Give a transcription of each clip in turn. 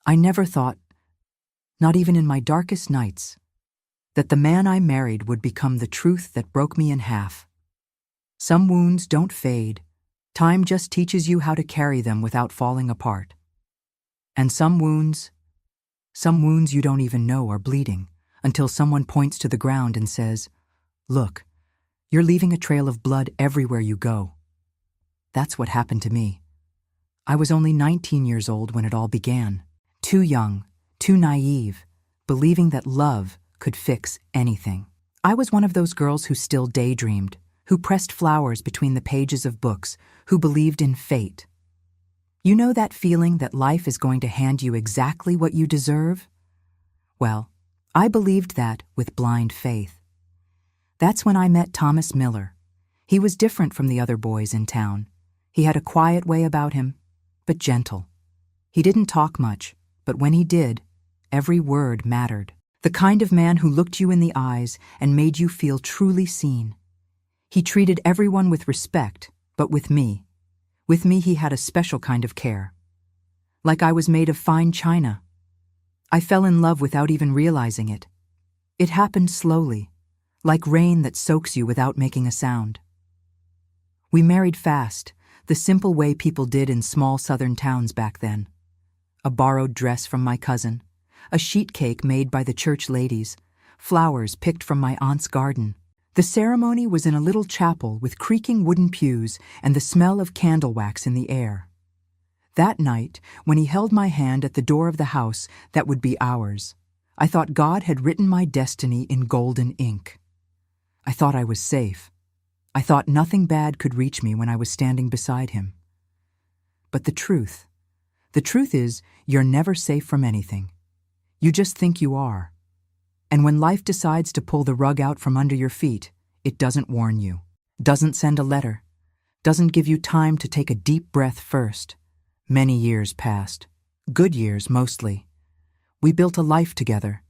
I never thought, not even in my darkest nights, that the man I married would become the truth that broke me in half. Some wounds don't fade. Time just teaches you how to carry them without falling apart. And some wounds you don't even know are bleeding until someone points to the ground and says, "Look, you're leaving a trail of blood everywhere you go." That's what happened to me. I was only 19 years old when it all began. Too young, too naive, believing that love could fix anything. I was one of those girls who still daydreamed, who pressed flowers between the pages of books, who believed in fate. You know that feeling that life is going to hand you exactly what you deserve? Well, I believed that with blind faith. That's when I met Thomas Miller. He was different from the other boys in town. He had a quiet way about him, but gentle. He didn't talk much, but when he did, every word mattered. The kind of man who looked you in the eyes and made you feel truly seen. He treated everyone with respect, but with me he had a special kind of care. Like I was made of fine china. I fell in love without even realizing it. It happened slowly, like rain that soaks you without making a sound. We married fast, the simple way people did in small southern towns back then. A borrowed dress from my cousin, a sheet cake made by the church ladies, flowers picked from my aunt's garden. The ceremony was in a little chapel with creaking wooden pews and the smell of candle wax in the air. That night, when he held my hand at the door of the house that would be ours, I thought God had written my destiny in golden ink. I thought I was safe. I thought nothing bad could reach me when I was standing beside him. But the truth is, you're never safe from anything. You just think you are. And when life decides to pull the rug out from under your feet, it doesn't warn you, doesn't send a letter, doesn't give you time to take a deep breath first. Many years passed. Good years, mostly. We built a life together.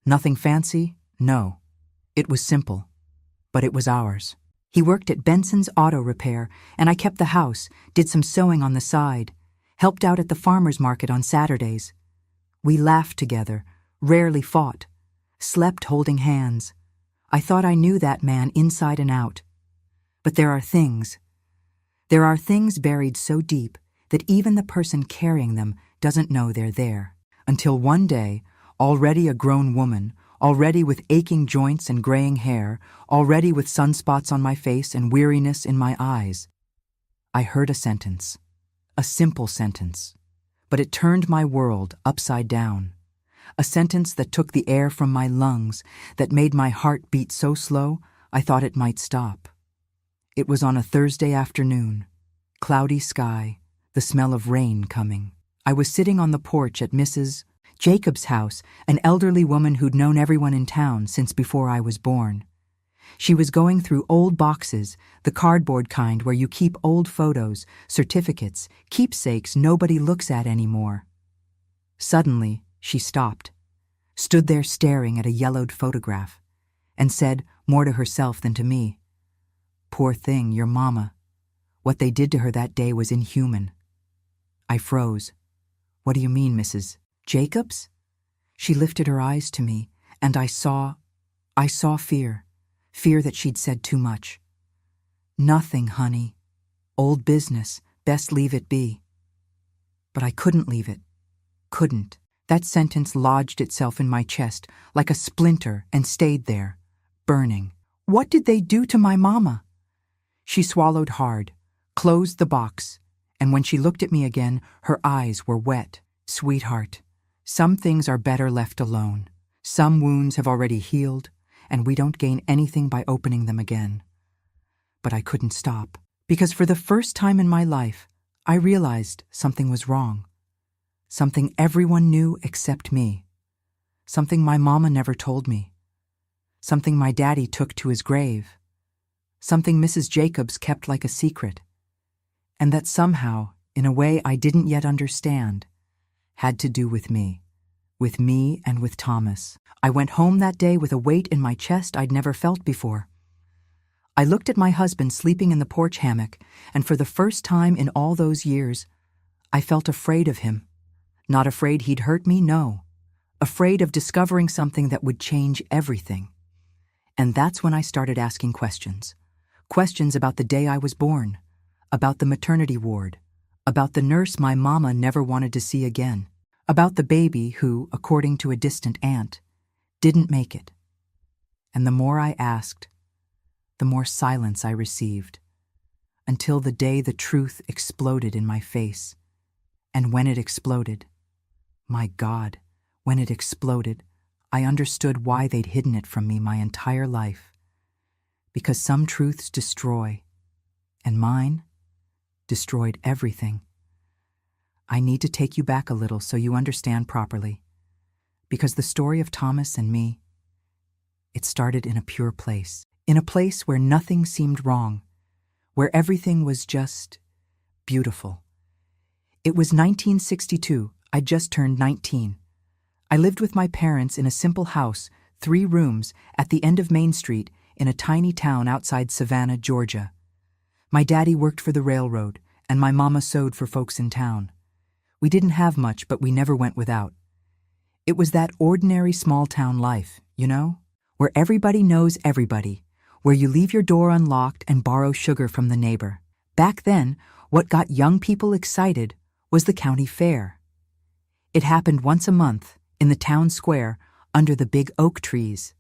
Nothing fancy? No. It was simple. But it was ours. He worked at Benson's Auto Repair, and I kept the house, did some sewing on the side, helped out at the farmer's market on Saturdays. We laughed together, rarely fought, slept holding hands. I thought I knew that man inside and out. But there are things buried so deep that even the person carrying them doesn't know they're there. Until one day, already a grown woman, already with aching joints and graying hair, already with sunspots on my face and weariness in my eyes, I heard a sentence. A simple sentence. But it turned my world upside down. A sentence that took the air from my lungs, that made my heart beat so slow I thought it might stop. It was on a Thursday afternoon. Cloudy sky, the smell of rain coming. I was sitting on the porch at Mrs. Jacob's house, an elderly woman who'd known everyone in town since before I was born. She was going through old boxes, the cardboard kind where you keep old photos, certificates, keepsakes nobody looks at anymore. Suddenly, she stopped, stood there staring at a yellowed photograph, and said, more to herself than to me, "Poor thing, your mama. What they did to her that day was inhuman." I froze. "What do you mean, Mrs. Jacobs?" She lifted her eyes to me, and I saw fear. Fear that she'd said too much. "Nothing, honey. Old business. Best leave it be." But I couldn't leave it. Couldn't. That sentence lodged itself in my chest like a splinter and stayed there, burning. What did they do to my mama? She swallowed hard, closed the box, and when she looked at me again, her eyes were wet. "Sweetheart, some things are better left alone. Some wounds have already healed, and we don't gain anything by opening them again." But I couldn't stop, because for the first time in my life, I realized something was wrong. Something everyone knew except me. Something my mama never told me. Something my daddy took to his grave. Something Mrs. Jacobs kept like a secret. And that somehow, in a way I didn't yet understand, had to do with me and with Thomas. I went home that day with a weight in my chest I'd never felt before. I looked at my husband sleeping in the porch hammock, and for the first time in all those years, I felt afraid of him. Not afraid he'd hurt me, no. Afraid of discovering something that would change everything. And that's when I started asking questions. Questions about the day I was born, about the maternity ward, about the nurse my mama never wanted to see again, about the baby who, according to a distant aunt, didn't make it. And the more I asked, the more silence I received, until the day the truth exploded in my face. And when it exploded, my God, when it exploded, I understood why they'd hidden it from me my entire life. Because some truths destroy, and mine destroyed everything. I need to take you back a little so you understand properly. Because the story of Thomas and me, it started in a pure place. In a place where nothing seemed wrong, where everything was just beautiful. It was 1962. I'd just turned 19. I lived with my parents in a simple house, 3 rooms, at the end of Main Street in a tiny town outside Savannah, Georgia. My daddy worked for the railroad, and my mama sewed for folks in town. We didn't have much, but we never went without. It was that ordinary small-town life, you know? Where everybody knows everybody, where you leave your door unlocked and borrow sugar from the neighbor. Back then, what got young people excited was the county fair. It happened once a month, in the town square, under the big oak trees.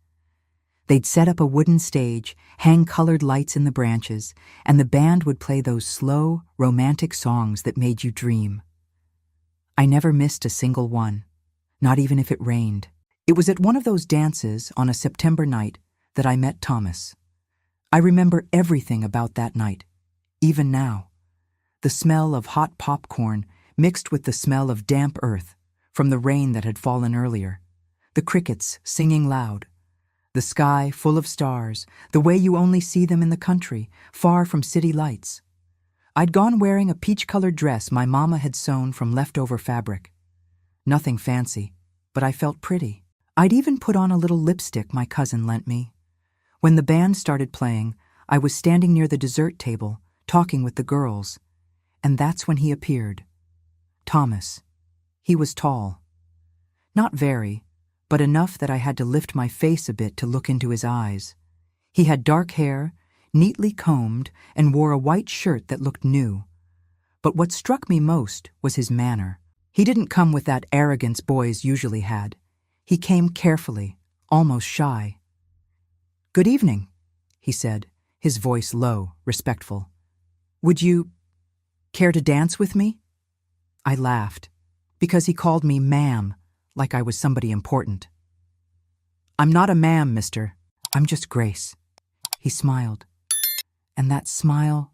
They'd set up a wooden stage, hang colored lights in the branches, and the band would play those slow, romantic songs that made you dream. I never missed a single one, not even if it rained. It was at one of those dances on a September night that I met Thomas. I remember everything about that night, even now. The smell of hot popcorn mixed with the smell of damp earth from the rain that had fallen earlier, the crickets singing loud, the sky full of stars, the way you only see them in the country, far from city lights. I'd gone wearing a peach-colored dress my mama had sewn from leftover fabric. Nothing fancy, but I felt pretty. I'd even put on a little lipstick my cousin lent me. When the band started playing, I was standing near the dessert table, talking with the girls, and that's when he appeared. Thomas. He was tall. Not very, but enough that I had to lift my face a bit to look into his eyes. He had dark hair, neatly combed, and wore a white shirt that looked new. But what struck me most was his manner. He didn't come with that arrogance boys usually had. He came carefully, almost shy. "Good evening," he said, his voice low, respectful. "Would you care to dance with me?" I laughed, because he called me ma'am, like I was somebody important. "I'm not a ma'am, mister. I'm just Grace." He smiled. And that smile,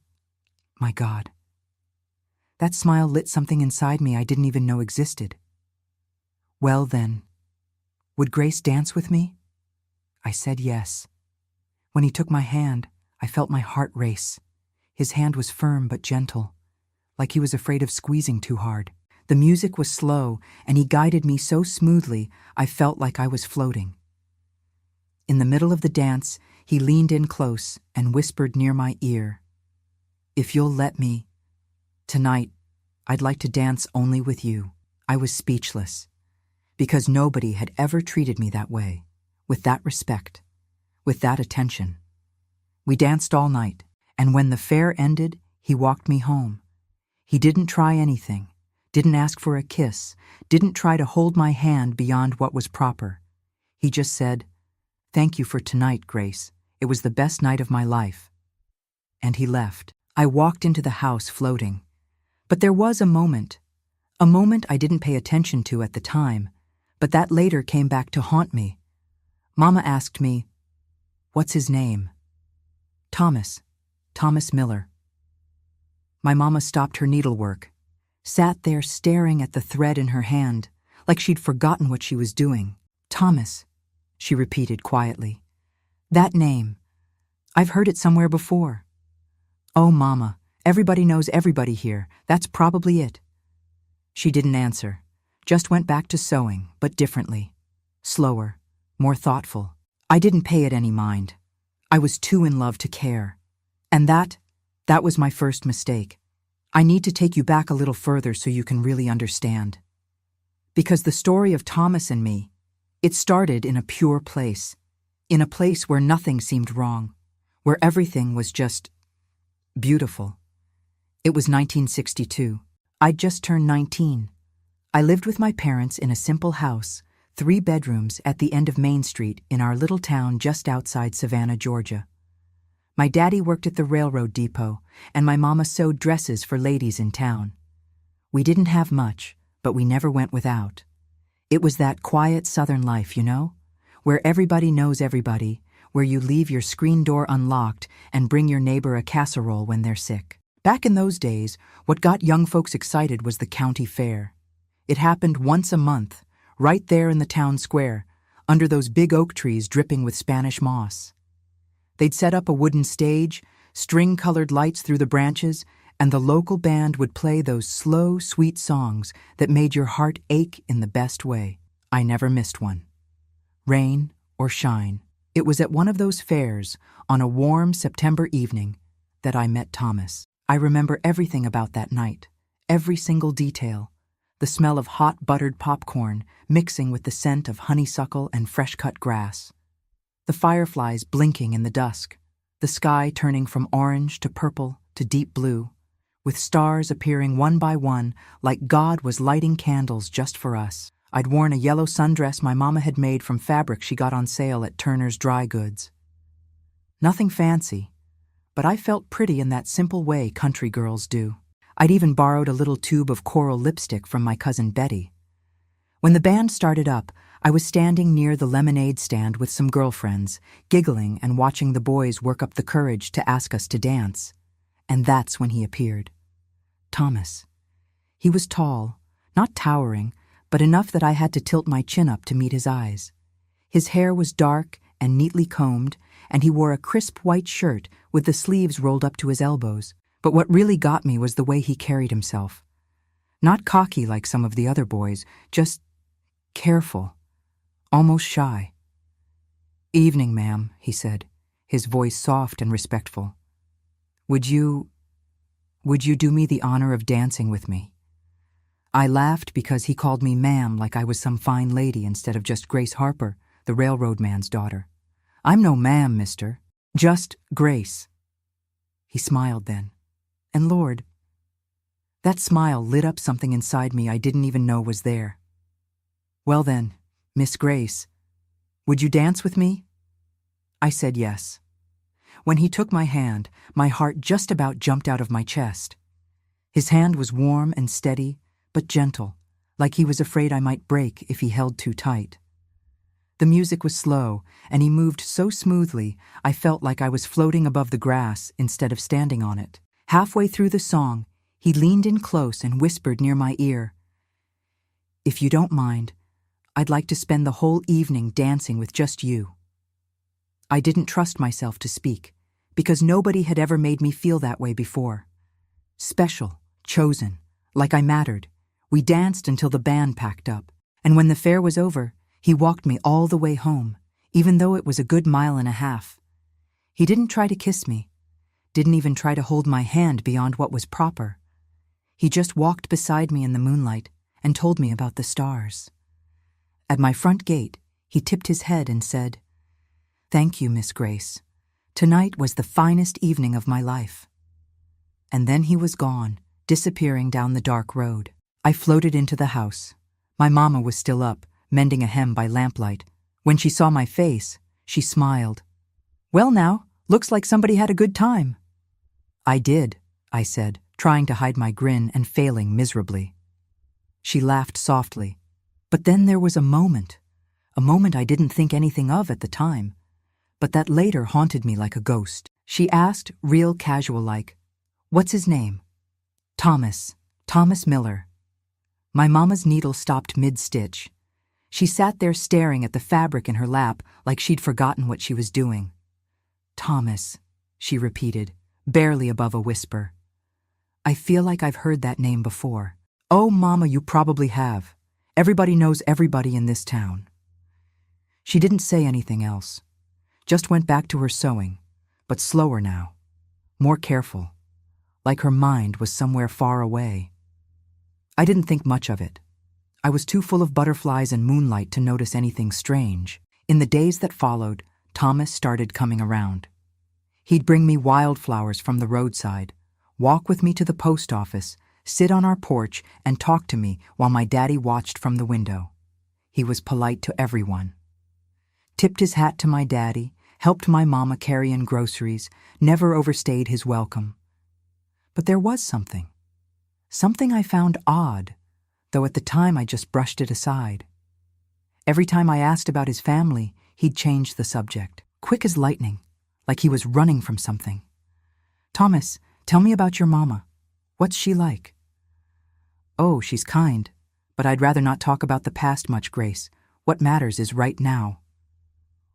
my God. That smile lit something inside me I didn't even know existed. Well then, would Grace dance with me? I said yes. When he took my hand, I felt my heart race. His hand was firm but gentle, like he was afraid of squeezing too hard. The music was slow, and he guided me so smoothly I felt like I was floating. In the middle of the dance, he leaned in close and whispered near my ear, "If you'll let me, tonight, I'd like to dance only with you." I was speechless, because nobody had ever treated me that way, with that respect, with that attention. We danced all night, and when the fair ended, he walked me home. He didn't try anything, didn't ask for a kiss, didn't try to hold my hand beyond what was proper. He just said, "Thank you for tonight, Grace. It was the best night of my life." And he left. I walked into the house floating. But there was a moment I didn't pay attention to at the time, but that later came back to haunt me. Mama asked me, "What's his name?" Thomas Miller." My mama stopped her needlework, sat there staring at the thread in her hand, like she'd forgotten what she was doing. "Thomas," she repeated quietly. "That name. I've heard it somewhere before." "Oh, Mama, everybody knows everybody here. That's probably it." She didn't answer, just went back to sewing, but differently. Slower, more thoughtful. I didn't pay it any mind. I was too in love to care. And that was my first mistake. I need to take you back a little further so you can really understand. Because the story of Thomas and me, it started in a pure place, in a place where nothing seemed wrong, where everything was just beautiful. It was 1962. I'd just turned 19. I lived with my parents in a simple house, 3 bedrooms at the end of Main Street in our little town just outside Savannah, Georgia. My daddy worked at the railroad depot, and my mama sewed dresses for ladies in town. We didn't have much, but we never went without. It was that quiet southern life, you know, where everybody knows everybody, where you leave your screen door unlocked and bring your neighbor a casserole when they're sick. Back in those days, what got young folks excited was the county fair. It happened once a month, right there in the town square, under those big oak trees dripping with Spanish moss. They'd set up a wooden stage, string-colored lights through the branches, and the local band would play those slow, sweet songs that made your heart ache in the best way. I never missed one. Rain or shine, it was at one of those fairs, on a warm September evening, that I met Thomas. I remember everything about that night, every single detail. The smell of hot buttered popcorn mixing with the scent of honeysuckle and fresh-cut grass. The fireflies blinking in the dusk, the sky turning from orange to purple to deep blue, with stars appearing one by one like God was lighting candles just for us. I'd worn a yellow sundress my mama had made from fabric she got on sale at Turner's Dry Goods. Nothing fancy, but I felt pretty in that simple way country girls do. I'd even borrowed a little tube of coral lipstick from my cousin Betty. When the band started up, I was standing near the lemonade stand with some girlfriends, giggling and watching the boys work up the courage to ask us to dance. And that's when he appeared. Thomas. He was tall, not towering, but enough that I had to tilt my chin up to meet his eyes. His hair was dark and neatly combed, and he wore a crisp white shirt with the sleeves rolled up to his elbows. But what really got me was the way he carried himself. Not cocky like some of the other boys, just careful, almost shy. "Evening, ma'am," he said, his voice soft and respectful. Would you do me the honor of dancing with me?" I laughed because he called me ma'am like I was some fine lady instead of just Grace Harper, the railroad man's daughter. "I'm no ma'am, mister. Just Grace." He smiled then. And Lord, that smile lit up something inside me I didn't even know was there. "Well then, Miss Grace, would you dance with me?" I said yes. When he took my hand, my heart just about jumped out of my chest. His hand was warm and steady, but gentle, like he was afraid I might break if he held too tight. The music was slow, and he moved so smoothly I felt like I was floating above the grass instead of standing on it. Halfway through the song, he leaned in close and whispered near my ear, "If you don't mind, I'd like to spend the whole evening dancing with just you." I didn't trust myself to speak, because nobody had ever made me feel that way before. Special, chosen, like I mattered. We danced until the band packed up, and when the fair was over, he walked me all the way home, even though it was a good mile and a half. He didn't try to kiss me, didn't even try to hold my hand beyond what was proper. He just walked beside me in the moonlight and told me about the stars. At my front gate, he tipped his head and said, "Thank you, Miss Grace. Tonight was the finest evening of my life." And then he was gone, disappearing down the dark road. I floated into the house. My mama was still up, mending a hem by lamplight. When she saw my face, she smiled. "Well now, looks like somebody had a good time." "I did," I said, trying to hide my grin and failing miserably. She laughed softly. But then there was a moment I didn't think anything of at the time, but that later haunted me like a ghost. She asked, real casual-like, "What's his name?" Thomas Miller." My mama's needle stopped mid-stitch. She sat there staring at the fabric in her lap like she'd forgotten what she was doing. "Thomas," she repeated, barely above a whisper. "I feel like I've heard that name before." "Oh, Mama, you probably have. Everybody knows everybody in this town." She didn't say anything else, just went back to her sewing, but slower now, more careful, like her mind was somewhere far away. I didn't think much of it. I was too full of butterflies and moonlight to notice anything strange. In the days that followed, Thomas started coming around. He'd bring me wildflowers from the roadside, walk with me to the post office, sit on our porch, and talk to me while my daddy watched from the window. He was polite to everyone. Tipped his hat to my daddy, helped my mama carry in groceries, never overstayed his welcome. But there was something I found odd, though at the time I just brushed it aside. Every time I asked about his family, he'd change the subject, quick as lightning, like he was running from something. "Thomas, tell me about your mama. What's she like?" "Oh, she's kind, but I'd rather not talk about the past much, Grace. What matters is right now."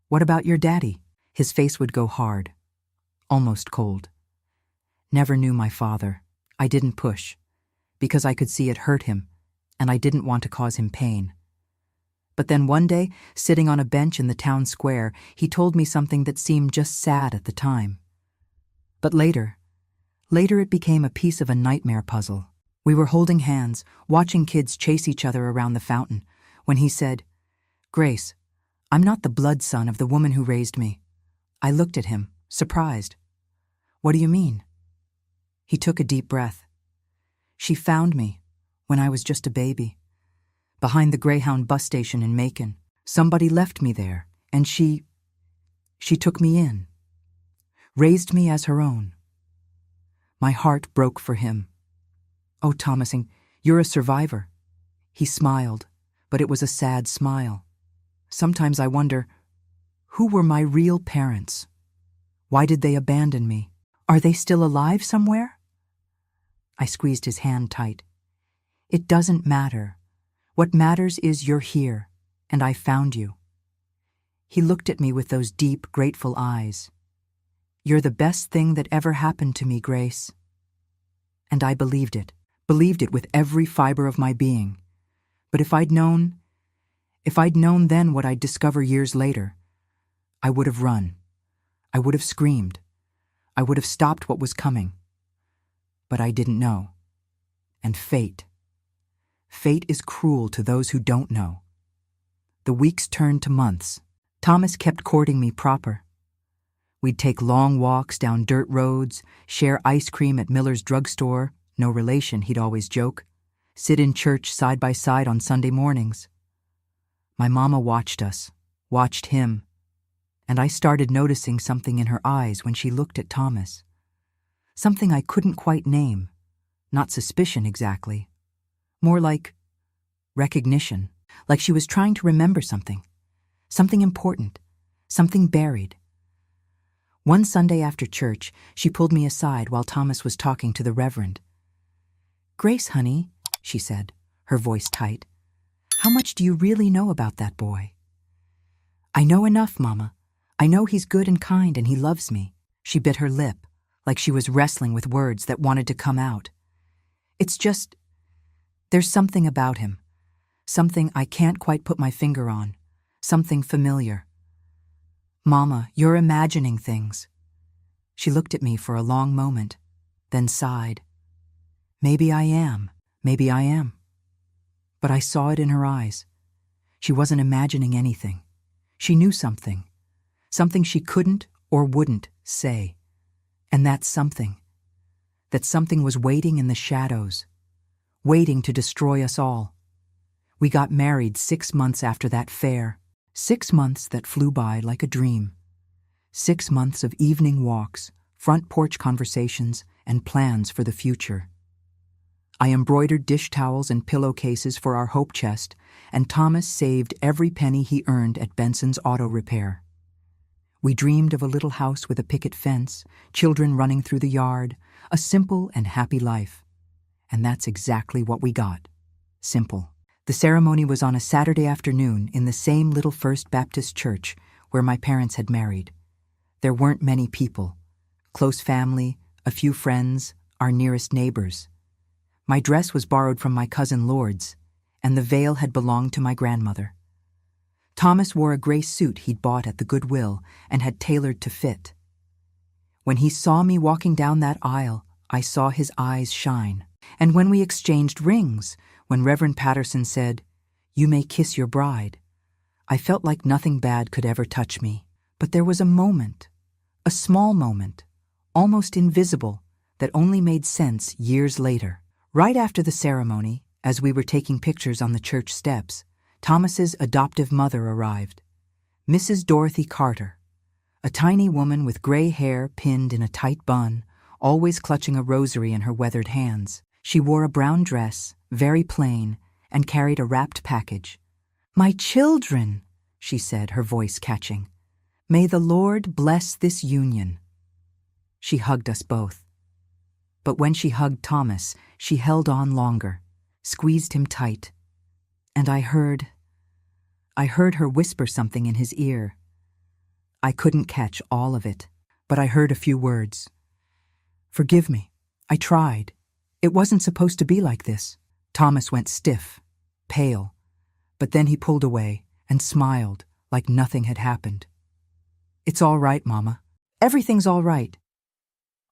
"What about your daddy?" His face would go hard, almost cold. "Never knew my father. I didn't push, because I could see it hurt him, and I didn't want to cause him pain. But then one day, sitting on a bench in the town square, he told me something that seemed just sad at the time. But later it became a piece of a nightmare puzzle. We were holding hands, watching kids chase each other around the fountain, when he said, "Grace, I'm not the blood son of the woman who raised me." I looked at him, surprised. "What do you mean?" He took a deep breath. "She found me when I was just a baby, behind the Greyhound bus station in Macon. Somebody left me there, and she took me in, raised me as her own." My heart broke for him. "Oh, Thomasing, you're a survivor." He smiled, but it was a sad smile. "Sometimes I wonder, who were my real parents? Why did they abandon me? Are they still alive somewhere?" I squeezed his hand tight. "It doesn't matter. What matters is you're here, and I found you." He looked at me with those deep, grateful eyes. "You're the best thing that ever happened to me, Grace." And I believed it with every fiber of my being. But if I'd known then what I'd discover years later, I would have run. I would have screamed. I would have stopped what was coming. But I didn't know. And fate is cruel to those who don't know. The weeks turned to months. Thomas kept courting me proper. We'd take long walks down dirt roads, share ice cream at Miller's drugstore, no relation, he'd always joke, sit in church side by side on Sunday mornings. My mama watched us, watched him, and I started noticing something in her eyes when she looked at Thomas. Something I couldn't quite name, not suspicion exactly, more like recognition, like she was trying to remember something important, something buried. One Sunday after church, she pulled me aside while Thomas was talking to the Reverend. "Grace, honey," she said, her voice tight, "how much do you really know about that boy?" "I know enough, Mama. I know he's good and kind and he loves me." She bit her lip, like she was wrestling with words that wanted to come out. "It's just, there's something about him, something I can't quite put my finger on, something familiar." "Mama, you're imagining things." She looked at me for a long moment, then sighed. Maybe I am. But I saw it in her eyes. She wasn't imagining anything. She knew something she couldn't or wouldn't say. And that something was waiting in the shadows, waiting to destroy us all. We got married 6 months after that fair. 6 months that flew by like a dream. 6 months of evening walks, front porch conversations, and plans for the future. I embroidered dish towels and pillowcases for our hope chest, and Thomas saved every penny he earned at Benson's auto repair. We dreamed of a little house with a picket fence, children running through the yard, a simple and happy life. And that's exactly what we got. Simple. The ceremony was on a Saturday afternoon in the same little First Baptist church where my parents had married. There weren't many people. Close family, a few friends, our nearest neighbors. My dress was borrowed from my cousin Lord's, and the veil had belonged to my grandmother. Thomas wore a gray suit he'd bought at the Goodwill and had tailored to fit. When he saw me walking down that aisle, I saw his eyes shine. And when we exchanged rings, when Reverend Patterson said, "You may kiss your bride." I felt like nothing bad could ever touch me. But there was a moment, a small moment, almost invisible, that only made sense years later. Right after the ceremony, as we were taking pictures on the church steps, Thomas's adoptive mother arrived, Mrs. Dorothy Carter, a tiny woman with gray hair pinned in a tight bun, always clutching a rosary in her weathered hands. She wore a brown dress, very plain, and carried a wrapped package. "My children," she said, her voice catching. "May the Lord bless this union." She hugged us both. But when she hugged Thomas, she held on longer, squeezed him tight. And I heard her whisper something in his ear. I couldn't catch all of it, but I heard a few words. "Forgive me. I tried. It wasn't supposed to be like this." Thomas went stiff, pale, but then he pulled away and smiled like nothing had happened. "It's all right, Mama. Everything's all right."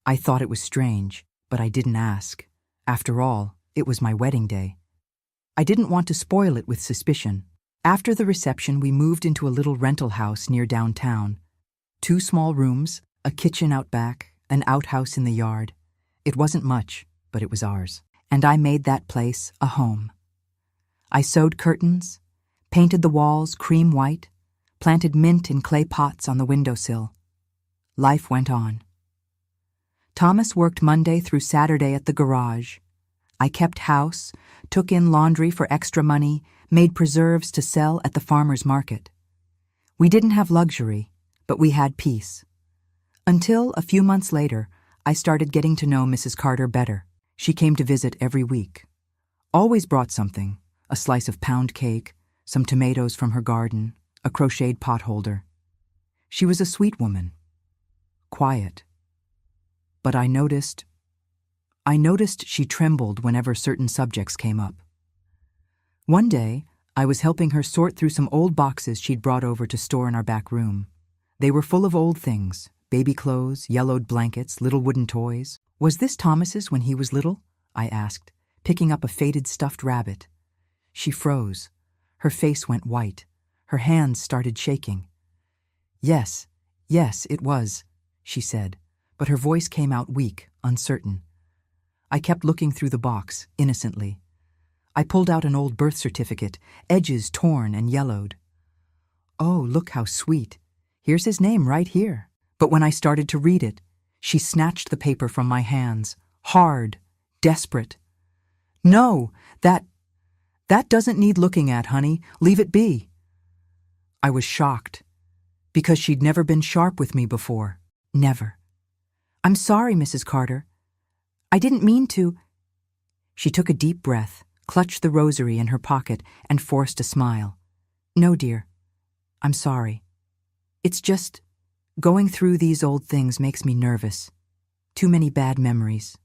I thought it was strange, but I didn't ask. After all, it was my wedding day. I didn't want to spoil it with suspicion. After the reception, we moved into a little rental house near downtown. 2 small rooms, a kitchen out back, an outhouse in the yard. It wasn't much, but it was ours. And I made that place a home. I sewed curtains, painted the walls cream white, planted mint in clay pots on the windowsill. Life went on. Thomas worked Monday through Saturday at the garage. I kept house, took in laundry for extra money, made preserves to sell at the farmer's market. We didn't have luxury, but we had peace. Until a few months later, I started getting to know Mrs. Carter better. She came to visit every week. Always brought something, a slice of pound cake, some tomatoes from her garden, a crocheted pot holder. She was a sweet woman, quiet. But I noticed she trembled whenever certain subjects came up. One day, I was helping her sort through some old boxes she'd brought over to store in our back room. They were full of old things, baby clothes, yellowed blankets, little wooden toys. "Was this Thomas's when he was little?" I asked, picking up a faded stuffed rabbit. She froze. Her face went white. Her hands started shaking. Yes, it was," she said, but her voice came out weak, uncertain. I kept looking through the box, innocently. I pulled out an old birth certificate, edges torn and yellowed. "Oh, look how sweet. Here's his name right here." But when I started to read it, she snatched the paper from my hands, hard, desperate. "No, that doesn't need looking at, honey. Leave it be." I was shocked, because she'd never been sharp with me before. Never. "I'm sorry, Mrs. Carter. I didn't mean to." She took a deep breath, clutched the rosary in her pocket, and forced a smile. "No, dear. I'm sorry. It's just, going through these old things makes me nervous. Too many bad memories."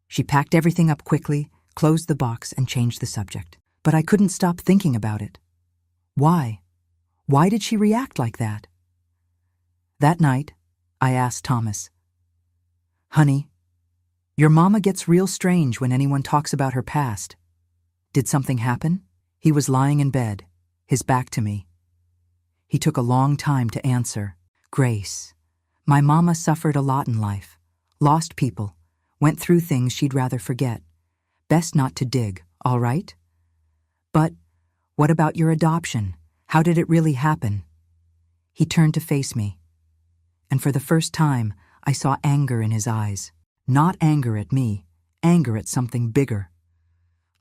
She packed everything up quickly, closed the box, and changed the subject. But I couldn't stop thinking about it. Why? Why did she react like that? That night, I asked Thomas, "Honey, your mama gets real strange when anyone talks about her past. Did something happen?" He was lying in bed, his back to me. He took a long time to answer. "Grace, my mama suffered a lot in life, lost people, went through things she'd rather forget. Best not to dig, all right? But what about your adoption? How did it really happen?" He turned to face me, and for the first time, I saw anger in his eyes. Not anger at me, anger at something bigger.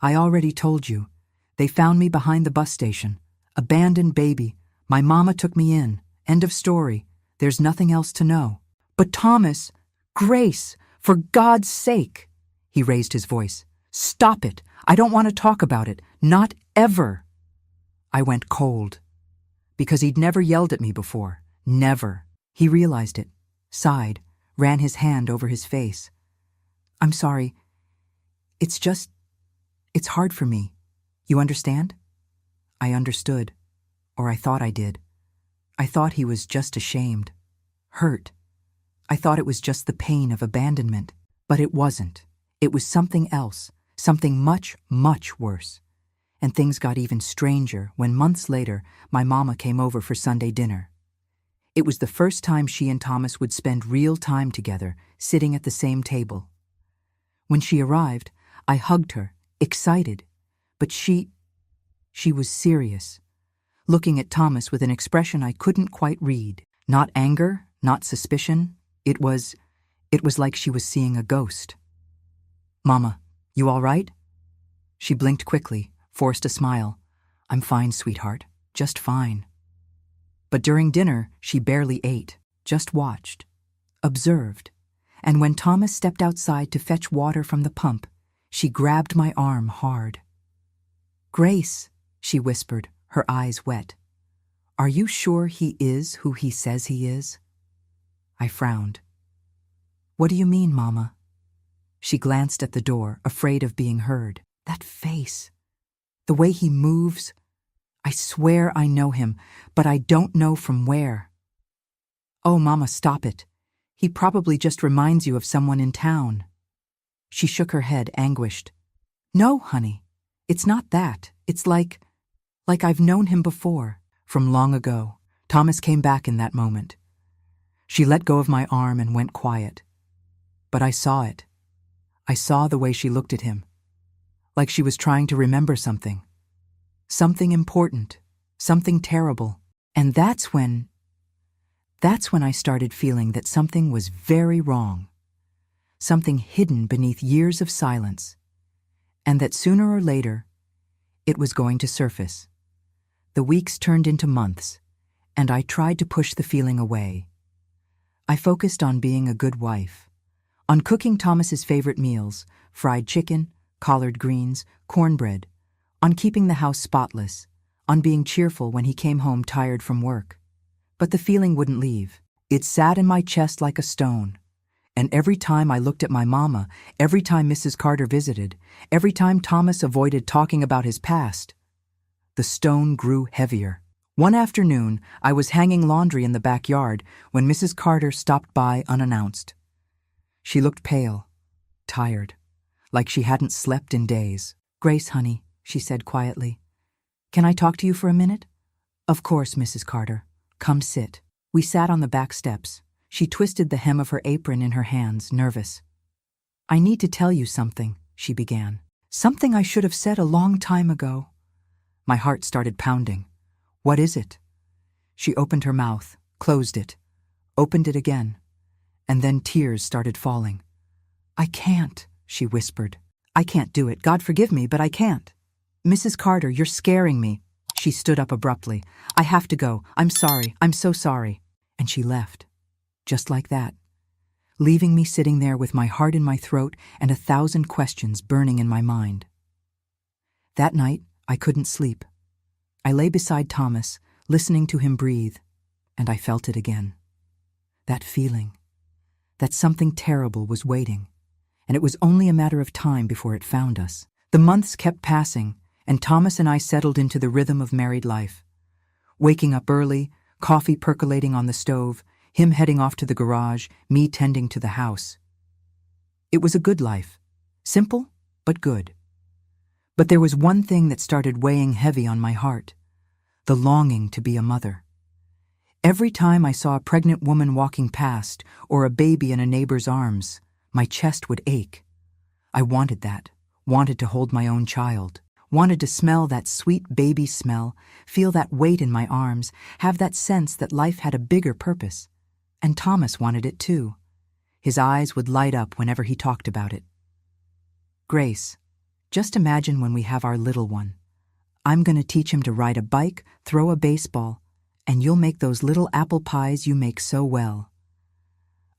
"I already told you. They found me behind the bus station. Abandoned baby. My mama took me in. End of story. There's nothing else to know." "But Thomas, Grace, for God's sake!" He raised his voice. "Stop it. I don't want to talk about it. Not ever." I went cold, because he'd never yelled at me before. Never. He realized it, sighed, ran his hand over his face. "I'm sorry. It's hard for me. You understand?" I understood, or I thought I did. I thought he was just ashamed, hurt. I thought it was just the pain of abandonment, but it wasn't. It was something else, something much, much worse. And things got even stranger when months later my mama came over for Sunday dinner. It was the first time she and Thomas would spend real time together, sitting at the same table. When she arrived, I hugged her, excited, but she was serious, looking at Thomas with an expression I couldn't quite read. Not anger, not suspicion. It was like she was seeing a ghost. "Mama, you all right?" She blinked quickly, forced a smile. "I'm fine, sweetheart, just fine." But during dinner, she barely ate, just watched, observed. And when Thomas stepped outside to fetch water from the pump, she grabbed my arm hard. "Grace," she whispered, her eyes wet. "Are you sure he is who he says he is?" I frowned. "What do you mean, Mama?" She glanced at the door, afraid of being heard. That face, the way he moves. I swear I know him, but I don't know from where. "Oh, Mama, stop it. He probably just reminds you of someone in town." She shook her head, anguished. "No, honey, it's not that. It's like I've known him before, from long ago." Thomas came back in that moment. She let go of my arm and went quiet. But I saw it. I saw the way she looked at him, like she was trying to remember something. Something important, something terrible. And that's when I started feeling that something was very wrong. Something hidden beneath years of silence. And that sooner or later, it was going to surface. The weeks turned into months, and I tried to push the feeling away. I focused on being a good wife, on cooking Thomas's favorite meals, fried chicken, collard greens, cornbread, on keeping the house spotless, on being cheerful when he came home tired from work. But the feeling wouldn't leave. It sat in my chest like a stone. And every time I looked at my mama, every time Mrs. Carter visited, every time Thomas avoided talking about his past, the stone grew heavier. One afternoon, I was hanging laundry in the backyard when Mrs. Carter stopped by unannounced. She looked pale, tired, like she hadn't slept in days. "Grace, honey," she said quietly. "Can I talk to you for a minute?" "Of course, Mrs. Carter. Come sit." We sat on the back steps. She twisted the hem of her apron in her hands, nervous. "I need to tell you something," she began. "Something I should have said a long time ago." My heart started pounding. "What is it?" She opened her mouth, closed it, opened it again, and then tears started falling. "I can't," she whispered. "I can't do it. God forgive me, but I can't." "Mrs. Carter, you're scaring me." She stood up abruptly. "I have to go. I'm sorry. I'm so sorry." And she left, just like that, leaving me sitting there with my heart in my throat and 1,000 questions burning in my mind. That night, I couldn't sleep. I lay beside Thomas, listening to him breathe, and I felt it again. That feeling, that something terrible was waiting, and it was only a matter of time before it found us. The months kept passing, and Thomas and I settled into the rhythm of married life. Waking up early, coffee percolating on the stove, him heading off to the garage, me tending to the house. It was a good life, simple but good. But there was one thing that started weighing heavy on my heart, the longing to be a mother. Every time I saw a pregnant woman walking past or a baby in a neighbor's arms, my chest would ache. I wanted that, wanted to hold my own child, wanted to smell that sweet baby smell, feel that weight in my arms, have that sense that life had a bigger purpose. And Thomas wanted it too. His eyes would light up whenever he talked about it. "Grace, just imagine when we have our little one. I'm going to teach him to ride a bike, throw a baseball, and you'll make those little apple pies you make so well."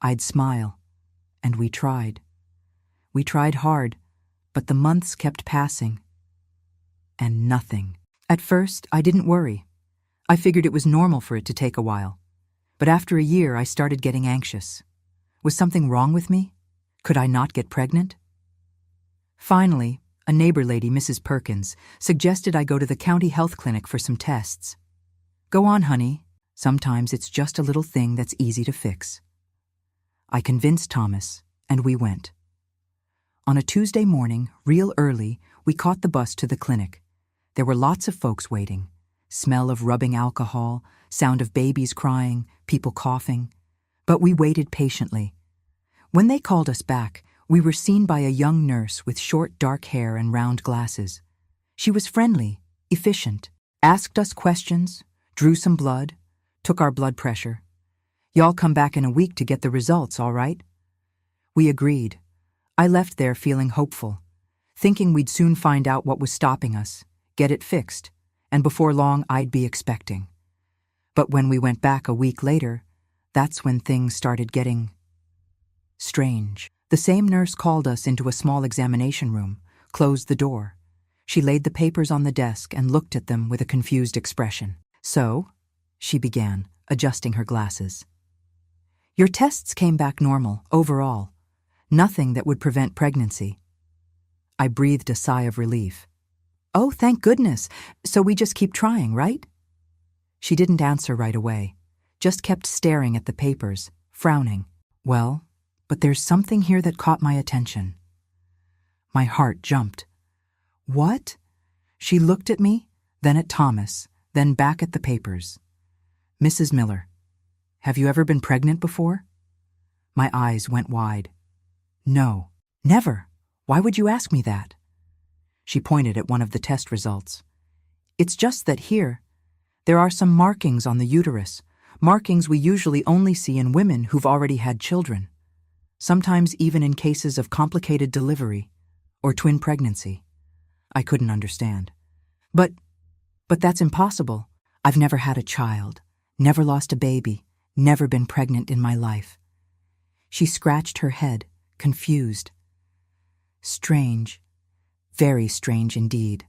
I'd smile, and we tried. We tried hard, but the months kept passing. And nothing. At first, I didn't worry. I figured it was normal for it to take a while. But after a year, I started getting anxious. Was something wrong with me? Could I not get pregnant? Finally, a neighbor lady, Mrs. Perkins, suggested I go to the county health clinic for some tests. "Go on, honey. Sometimes it's just a little thing that's easy to fix." I convinced Thomas, and we went. On a Tuesday morning, real early, we caught the bus to the clinic. There were lots of folks waiting. Smell of rubbing alcohol, sound of babies crying, people coughing. But we waited patiently. When they called us back, we were seen by a young nurse with short dark hair and round glasses. She was friendly, efficient, asked us questions, drew some blood, took our blood pressure. "Y'all come back in a week to get the results, all right?" We agreed. I left there feeling hopeful, thinking we'd soon find out what was stopping us, get it fixed, and before long I'd be expecting. But when we went back a week later, that's when things started getting strange. The same nurse called us into a small examination room, closed the door. She laid the papers on the desk and looked at them with a confused expression. "So," she began, adjusting her glasses. "Your tests came back normal, overall. Nothing that would prevent pregnancy." I breathed a sigh of relief. "Oh, thank goodness. So we just keep trying, right?" She didn't answer right away, just kept staring at the papers, frowning. "Well, but there's something here that caught my attention." My heart jumped. "What?" She looked at me, then at Thomas, then back at the papers. "Mrs. Miller, have you ever been pregnant before?" My eyes went wide. "No, never. Why would you ask me that?" She pointed at one of the test results. "It's just that here, there are some markings on the uterus, markings we usually only see in women who've already had children, sometimes even in cases of complicated delivery or twin pregnancy." I couldn't understand. But that's impossible. I've never had a child, never lost a baby, never been pregnant in my life." She scratched her head, confused. "Strange, very strange indeed."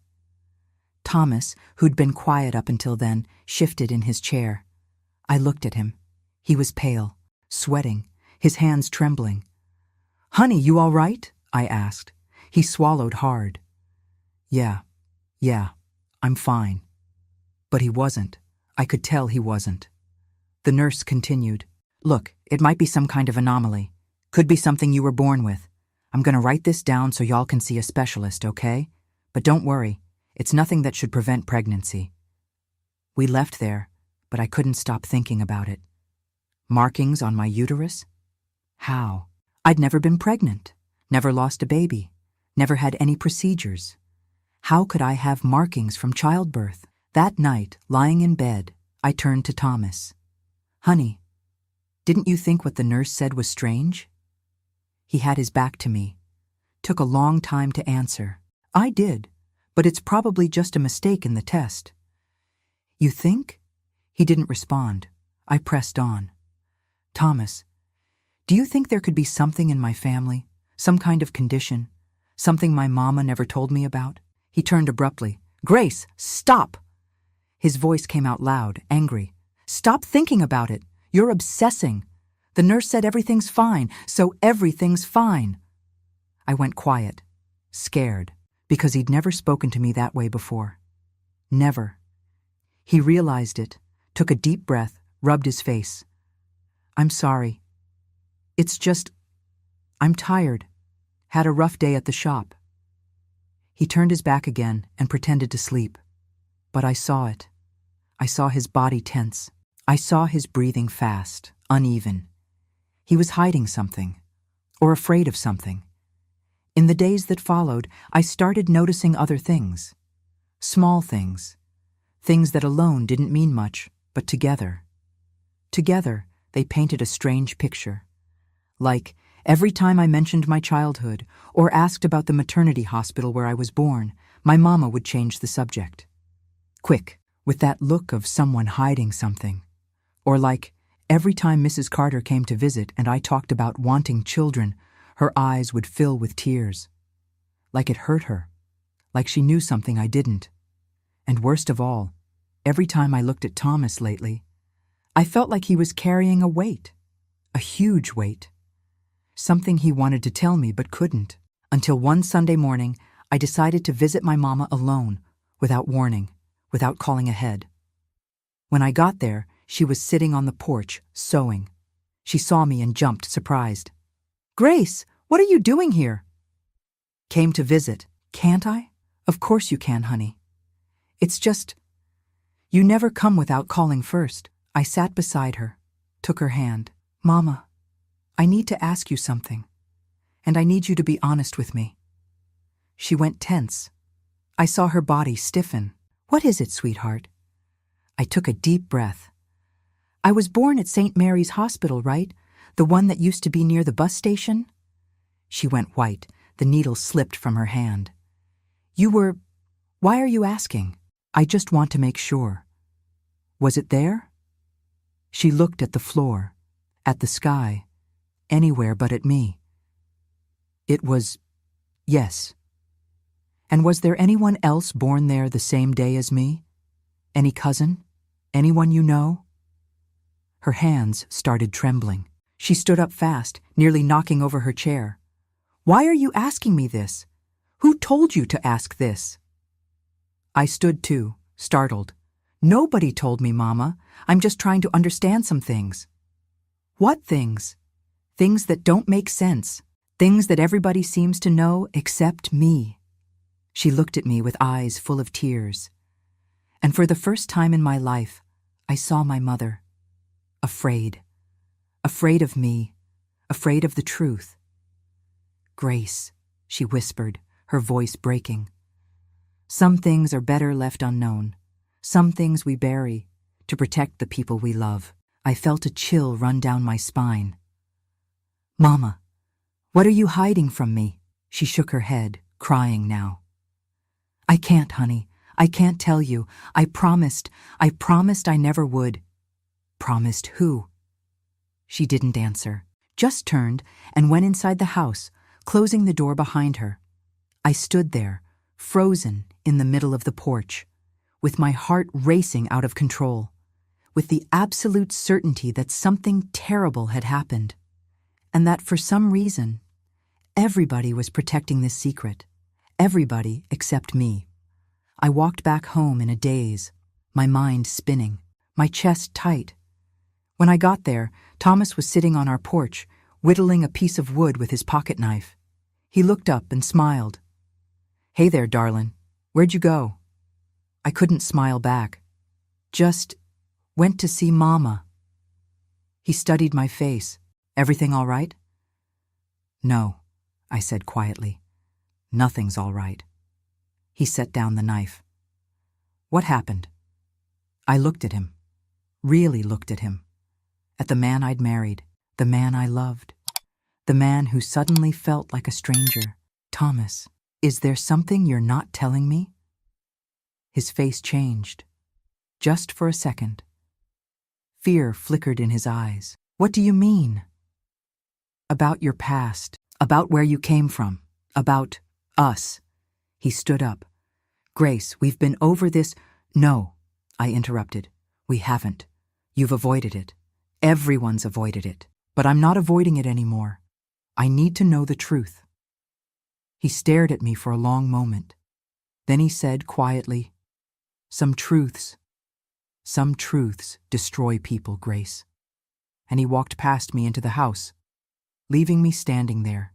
Thomas, who'd been quiet up until then, shifted in his chair. I looked at him. He was pale, sweating, his hands trembling. "Honey, you all right?" I asked. He swallowed hard. Yeah, I'm fine." But he wasn't. I could tell he wasn't. The nurse continued. "Look, it might be some kind of anomaly. Could be something you were born with. I'm gonna write this down so y'all can see a specialist, okay? But don't worry, it's nothing that should prevent pregnancy." We left there, but I couldn't stop thinking about it. Markings on my uterus? How? I'd never been pregnant, never lost a baby, never had any procedures. How could I have markings from childbirth? That night, lying in bed, I turned to Thomas. "Honey, didn't you think what the nurse said was strange?" He had his back to me. Took a long time to answer. "I did, but it's probably just a mistake in the test." "You think?" He didn't respond. I pressed on. "Thomas, do you think there could be something in my family, some kind of condition, something my mama never told me about?" He turned abruptly. "Grace, stop!" His voice came out loud, angry. "Stop thinking about it. You're obsessing. The nurse said everything's fine, so everything's fine." I went quiet, scared, because he'd never spoken to me that way before. Never. He realized it, took a deep breath, rubbed his face. "I'm sorry. It's just, I'm tired. Had a rough day at the shop." He turned his back again and pretended to sleep. But I saw it. I saw his body tense. I saw his breathing fast, uneven. He was hiding something, or afraid of something. In the days that followed, I started noticing other things. Small things. Things that alone didn't mean much, but together. Together, they painted a strange picture. Like, every time I mentioned my childhood or asked about the maternity hospital where I was born, my mama would change the subject. Quick, with that look of someone hiding something. Or like, every time Mrs. Carter came to visit and I talked about wanting children, her eyes would fill with tears. Like it hurt her. Like she knew something I didn't. And worst of all, every time I looked at Thomas lately, I felt like he was carrying a weight. A huge weight. Something he wanted to tell me but couldn't. Until one Sunday morning, I decided to visit my mama alone, without warning, without calling ahead. When I got there, she was sitting on the porch, sewing. She saw me and jumped, surprised. "Grace, what are you doing here?" "Came to visit. Can't I?" "Of course you can, honey." It's just, you never come without calling first. I sat beside her, took her hand. Mama, I need to ask you something, and I need you to be honest with me. She went tense. I saw her body stiffen. What is it, sweetheart? I took a deep breath. I was born at St. Mary's Hospital, right? The one that used to be near the bus station? She went white. The needle slipped from her hand. Why are you asking? I just want to make sure. Was it there? She looked at the floor, at the sky, anywhere but at me. It was, yes. And was there anyone else born there the same day as me? Any cousin? Anyone you know? Her hands started trembling. She stood up fast, nearly knocking over her chair. Why are you asking me this? Who told you to ask this? I stood too, startled. Nobody told me, Mama. I'm just trying to understand some things. What things? Things that don't make sense. Things that everybody seems to know except me. She looked at me with eyes full of tears. And for the first time in my life, I saw my mother. Afraid. Afraid of me. Afraid of the truth. Grace, she whispered, her voice breaking. Some things are better left unknown. Some things we bury to protect the people we love. I felt a chill run down my spine. Mama, what are you hiding from me? She shook her head, crying now. I can't, honey. I can't tell you. I promised I never would. Promised who? She didn't answer, just turned and went inside the house, closing the door behind her. I stood there, frozen in the middle of the porch, with my heart racing out of control, with the absolute certainty that something terrible had happened, and that for some reason, everybody was protecting this secret, everybody except me. I walked back home in a daze, my mind spinning, my chest tight. When I got there, Thomas was sitting on our porch, whittling a piece of wood with his pocket knife. He looked up and smiled. Hey there, darlin'. Where'd you go? I couldn't smile back. Just went to see Mama. He studied my face. Everything all right? No, I said quietly. Nothing's all right. He set down the knife. What happened? I looked at him. Really looked at him. At the man I'd married, the man I loved, the man who suddenly felt like a stranger. Thomas, is there something you're not telling me? His face changed. Just for a second. Fear flickered in his eyes. What do you mean? About your past, about where you came from, about us. He stood up. Grace, we've been over this. No, I interrupted. We haven't. You've avoided it. Everyone's avoided it. But I'm not avoiding it anymore. I need to know the truth. He stared at me for a long moment. Then he said quietly, Some truths destroy people, Grace. And he walked past me into the house, leaving me standing there,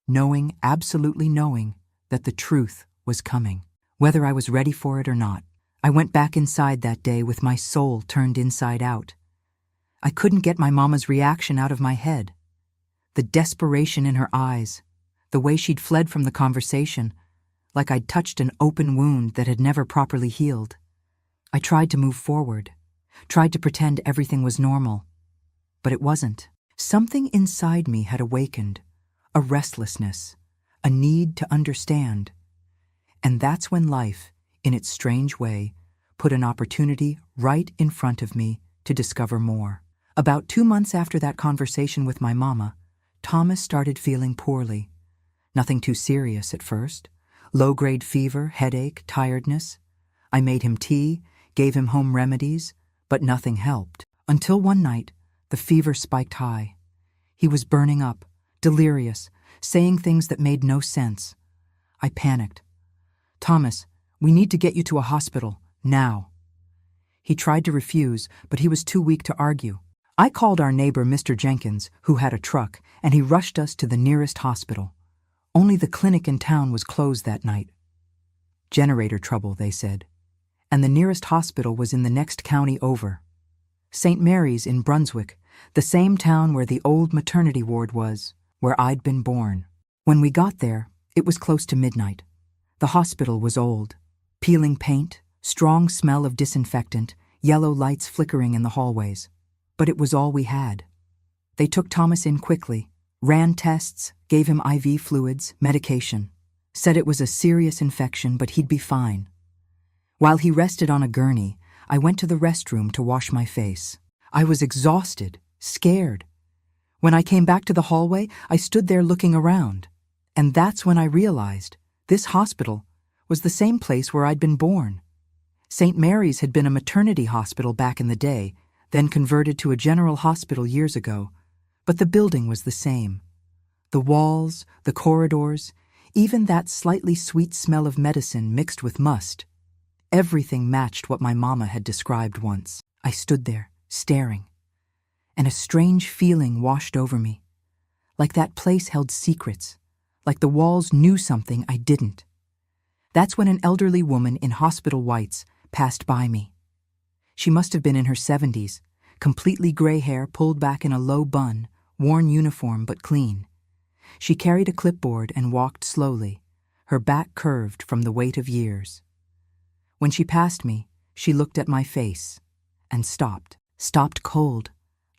knowing, absolutely knowing, that the truth was coming, whether I was ready for it or not. I went back inside that day with my soul turned inside out. I couldn't get my mama's reaction out of my head. The desperation in her eyes, the way she'd fled from the conversation, like I'd touched an open wound that had never properly healed. I tried to move forward, tried to pretend everything was normal, but it wasn't. Something inside me had awakened, a restlessness, a need to understand. And that's when life, in its strange way, put an opportunity right in front of me to discover more. About 2 months after that conversation with my mama, Thomas started feeling poorly. Nothing too serious at first. Low-grade fever, headache, tiredness. I made him tea, gave him home remedies, but nothing helped. Until one night, the fever spiked high. He was burning up, delirious, saying things that made no sense. I panicked. Thomas, we need to get you to a hospital, now. He tried to refuse, but he was too weak to argue. I called our neighbor, Mr. Jenkins, who had a truck, and he rushed us to the nearest hospital. Only the clinic in town was closed that night. Generator trouble, they said. and the nearest hospital was in the next county over. St. Mary's in Brunswick, the same town where the old maternity ward was, where I'd been born. When we got there, it was close to midnight. The hospital was old. Peeling paint, strong smell of disinfectant, yellow lights flickering in the hallways. But it was all we had. They took Thomas in quickly, ran tests, gave him IV fluids, medication, said it was a serious infection but he'd be fine. While he rested on a gurney, I went to the restroom to wash my face. I was exhausted, scared. When I came back to the hallway, I stood there looking around. And that's when I realized this hospital was the same place where I'd been born. St. Mary's had been a maternity hospital back in the day, then converted to a general hospital years ago. But the building was the same. The walls, the corridors, even that slightly sweet smell of medicine mixed with must. Everything matched what my mama had described once. I stood there, staring, and a strange feeling washed over me. Like that place held secrets, like the walls knew something I didn't. That's when an elderly woman in hospital whites passed by me. She must have been in her 70s, completely gray hair pulled back in a low bun, worn uniform but clean. She carried a clipboard and walked slowly, her back curved from the weight of years. When she passed me, she looked at my face and stopped cold,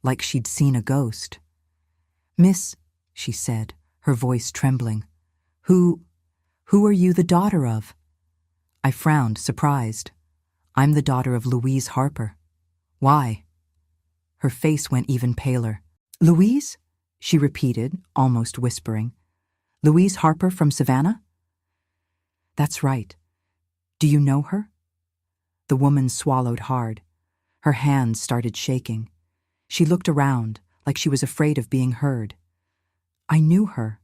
like she'd seen a ghost. "Miss," she said, her voice trembling, who are you the daughter of?" I frowned, surprised. "I'm the daughter of Louise Harper." "Why?" Her face went even paler. "Louise?" she repeated, almost whispering. "Louise Harper from Savannah?" "That's right. Do you know her?" The woman swallowed hard. Her hands started shaking. She looked around, like she was afraid of being heard. "I knew her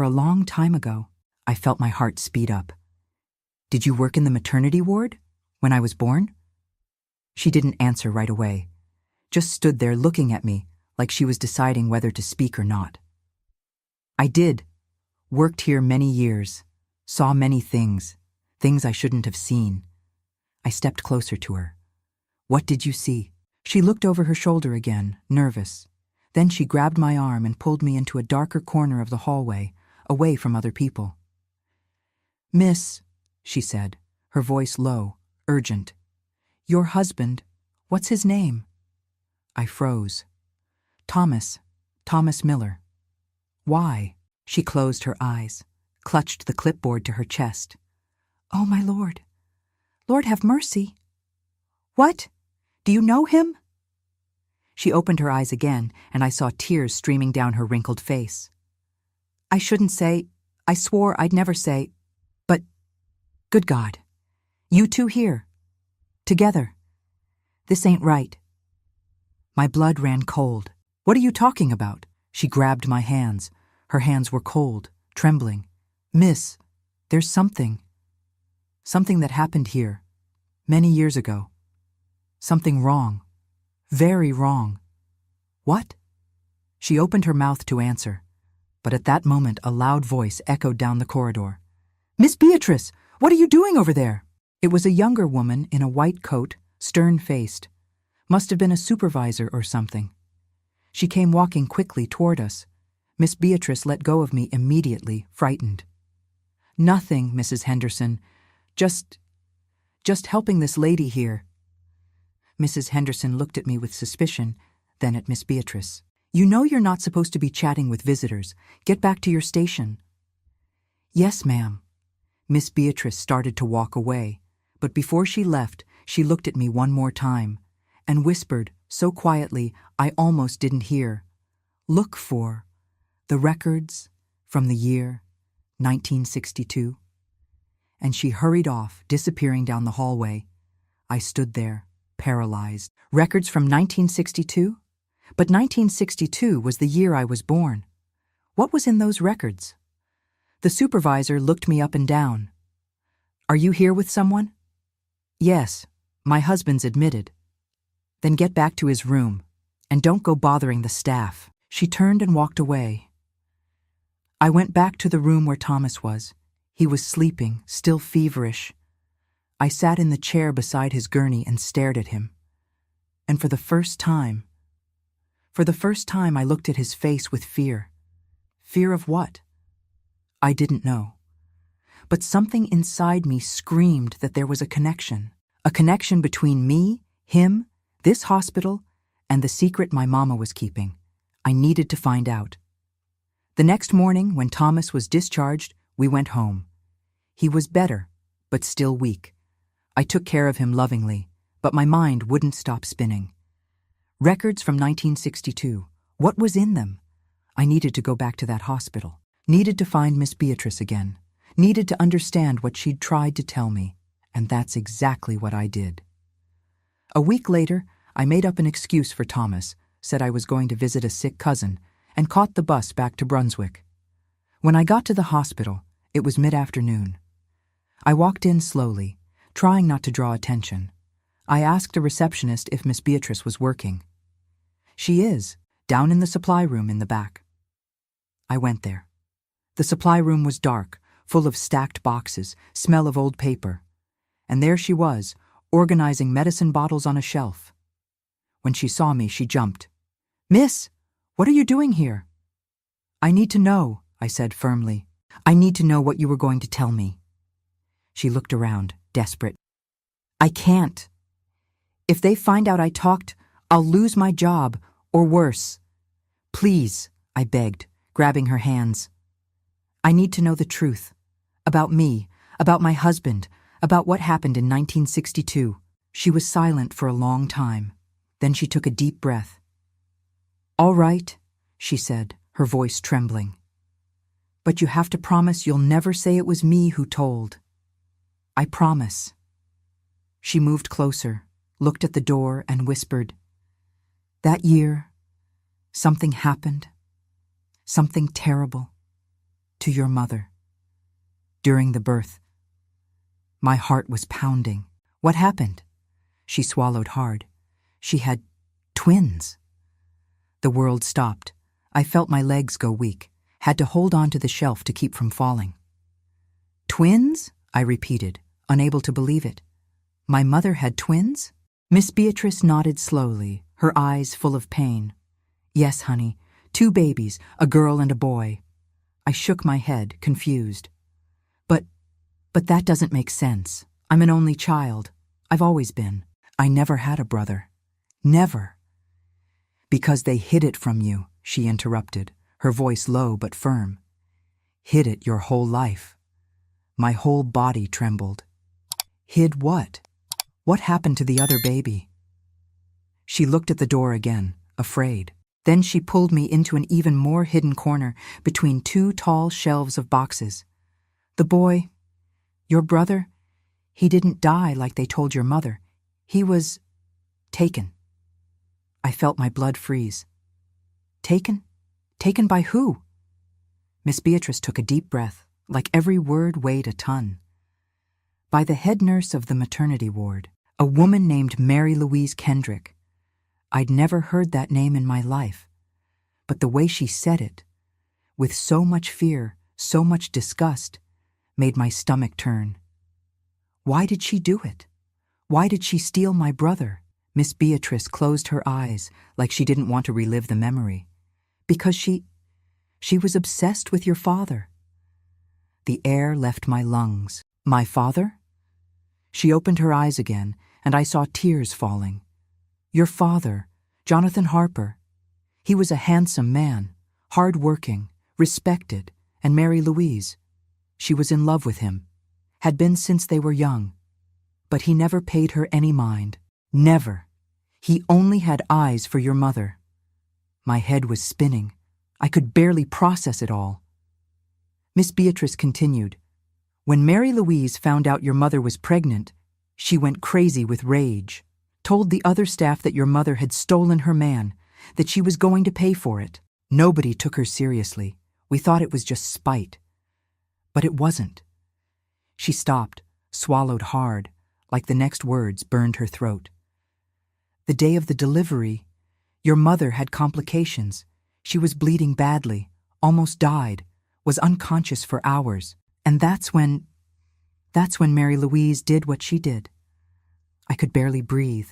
a long time ago." I felt my heart speed up. "Did you work in the maternity ward when I was born?" She didn't answer right away, just stood there looking at me like she was deciding whether to speak or not. "I did. Worked here many years. Saw many things I shouldn't have seen." I stepped closer to her. "What did you see?" She looked over her shoulder again, nervous. Then she grabbed my arm and pulled me into a darker corner of the hallway, away from other people. "Miss," she said, her voice low, urgent. "Your husband, what's his name?" I froze. Thomas Miller." "Why?" She closed her eyes, clutched the clipboard to her chest. "Oh, my Lord. Lord have mercy. What? Do you know him?" She opened her eyes again, and I saw tears streaming down her wrinkled face. "I shouldn't say. I swore I'd never say. But, good God, you two here, together. This ain't right." My blood ran cold. "What are you talking about?" She grabbed my hands. Her hands were cold, trembling. "Miss, there's something that happened here, many years ago. Something wrong. Very wrong." "What?" She opened her mouth to answer, but at that moment a loud voice echoed down the corridor. "Miss Beatrice, what are you doing over there?" It was a younger woman in a white coat, stern-faced. Must have been a supervisor or something. She came walking quickly toward us. Miss Beatrice let go of me immediately, frightened. "Nothing, Mrs. Henderson. Just helping this lady here." Mrs. Henderson looked at me with suspicion, then at Miss Beatrice. "You know you're not supposed to be chatting with visitors. Get back to your station." "Yes, ma'am." Miss Beatrice started to walk away, but before she left, she looked at me one more time and whispered, so quietly I almost didn't hear, "Look for the records from the year 1962. And she hurried off, disappearing down the hallway. I stood there, paralyzed. Records from 1962? But 1962 was the year I was born. What was in those records? The supervisor looked me up and down. "Are you here with someone?" "Yes, my husband's admitted." "Then get back to his room, and don't go bothering the staff." She turned and walked away. I went back to the room where Thomas was. He was sleeping, still feverish. I sat in the chair beside his gurney and stared at him. And for the first time I looked at his face with fear. Fear of what? I didn't know. But something inside me screamed that there was a connection between me, him, this hospital, and the secret my mama was keeping. I needed to find out. The next morning, when Thomas was discharged, we went home. He was better, but still weak. I took care of him lovingly, but my mind wouldn't stop spinning. Records from 1962. What was in them? I needed to go back to that hospital. Needed to find Miss Beatrice again. Needed to understand what she'd tried to tell me. And that's exactly what I did. A week later, I made up an excuse for Thomas, said I was going to visit a sick cousin, and caught the bus back to Brunswick. When I got to the hospital, it was mid-afternoon. I walked in slowly, trying not to draw attention. I asked a receptionist if Miss Beatrice was working. She is, down in the supply room in the back. I went there. The supply room was dark, full of stacked boxes, smell of old paper. And there she was, organizing medicine bottles on a shelf. When she saw me, she jumped. "Miss, what are you doing here?" "I need to know," I said firmly. "I need to know what you were going to tell me." She looked around, desperate. "I can't. If they find out I talked, I'll lose my job, or worse. Please," I begged, grabbing her hands. "I need to know the truth. About me, about my husband, about what happened in 1962. She was silent for a long time. Then she took a deep breath. "All right," she said, her voice trembling. "But you have to promise you'll never say it was me who told." "I promise." She moved closer, looked at the door, and whispered, "That year, something happened. Something terrible. To your mother. During the birth." My heart was pounding. "What happened?" She swallowed hard. "She had twins." The world stopped. I felt my legs go weak, had to hold on to the shelf to keep from falling. "Twins?" I repeated, unable to believe it. "My mother had twins?" Miss Beatrice nodded slowly, her eyes full of pain. "Yes, honey, 2 babies, a girl and a boy." I shook my head, confused. But that doesn't make sense. I'm an only child. I've always been. I never had a brother. Never." "Because they hid it from you," she interrupted, her voice low but firm. "Hid it your whole life." My whole body trembled. "Hid what? What happened to the other baby?" She looked at the door again, afraid. Then she pulled me into an even more hidden corner between 2 tall shelves of boxes. "The boy, your brother, he didn't die like they told your mother. He was taken." I felt my blood freeze. "Taken? Taken by who?" Miss Beatrice took a deep breath, like every word weighed a ton. "By the head nurse of the maternity ward, a woman named Mary Louise Kendrick. I'd never heard that name in my life, but the way she said it, with so much fear, so much disgust, made my stomach turn. Why did she do it? Why did she steal my brother?" Miss Beatrice closed her eyes like she didn't want to relive the memory. "Because she was obsessed with your father." The air left my lungs. "My father?" She opened her eyes again, and I saw tears falling. "Your father, Jonathan Harper. He was a handsome man, hard-working, respected, and Mary Louise. She was in love with him, had been since they were young. But he never paid her any mind. Never. He only had eyes for your mother." My head was spinning. I could barely process it all. Miss Beatrice continued, "When Mary Louise found out your mother was pregnant, she went crazy with rage, told the other staff that your mother had stolen her man, that she was going to pay for it. Nobody took her seriously. We thought it was just spite. But it wasn't." She stopped, swallowed hard, like the next words burned her throat. "The day of the delivery, your mother had complications. She was bleeding badly, almost died, was unconscious for hours, and that's when..." That's when Mary Louise did what she did. I could barely breathe.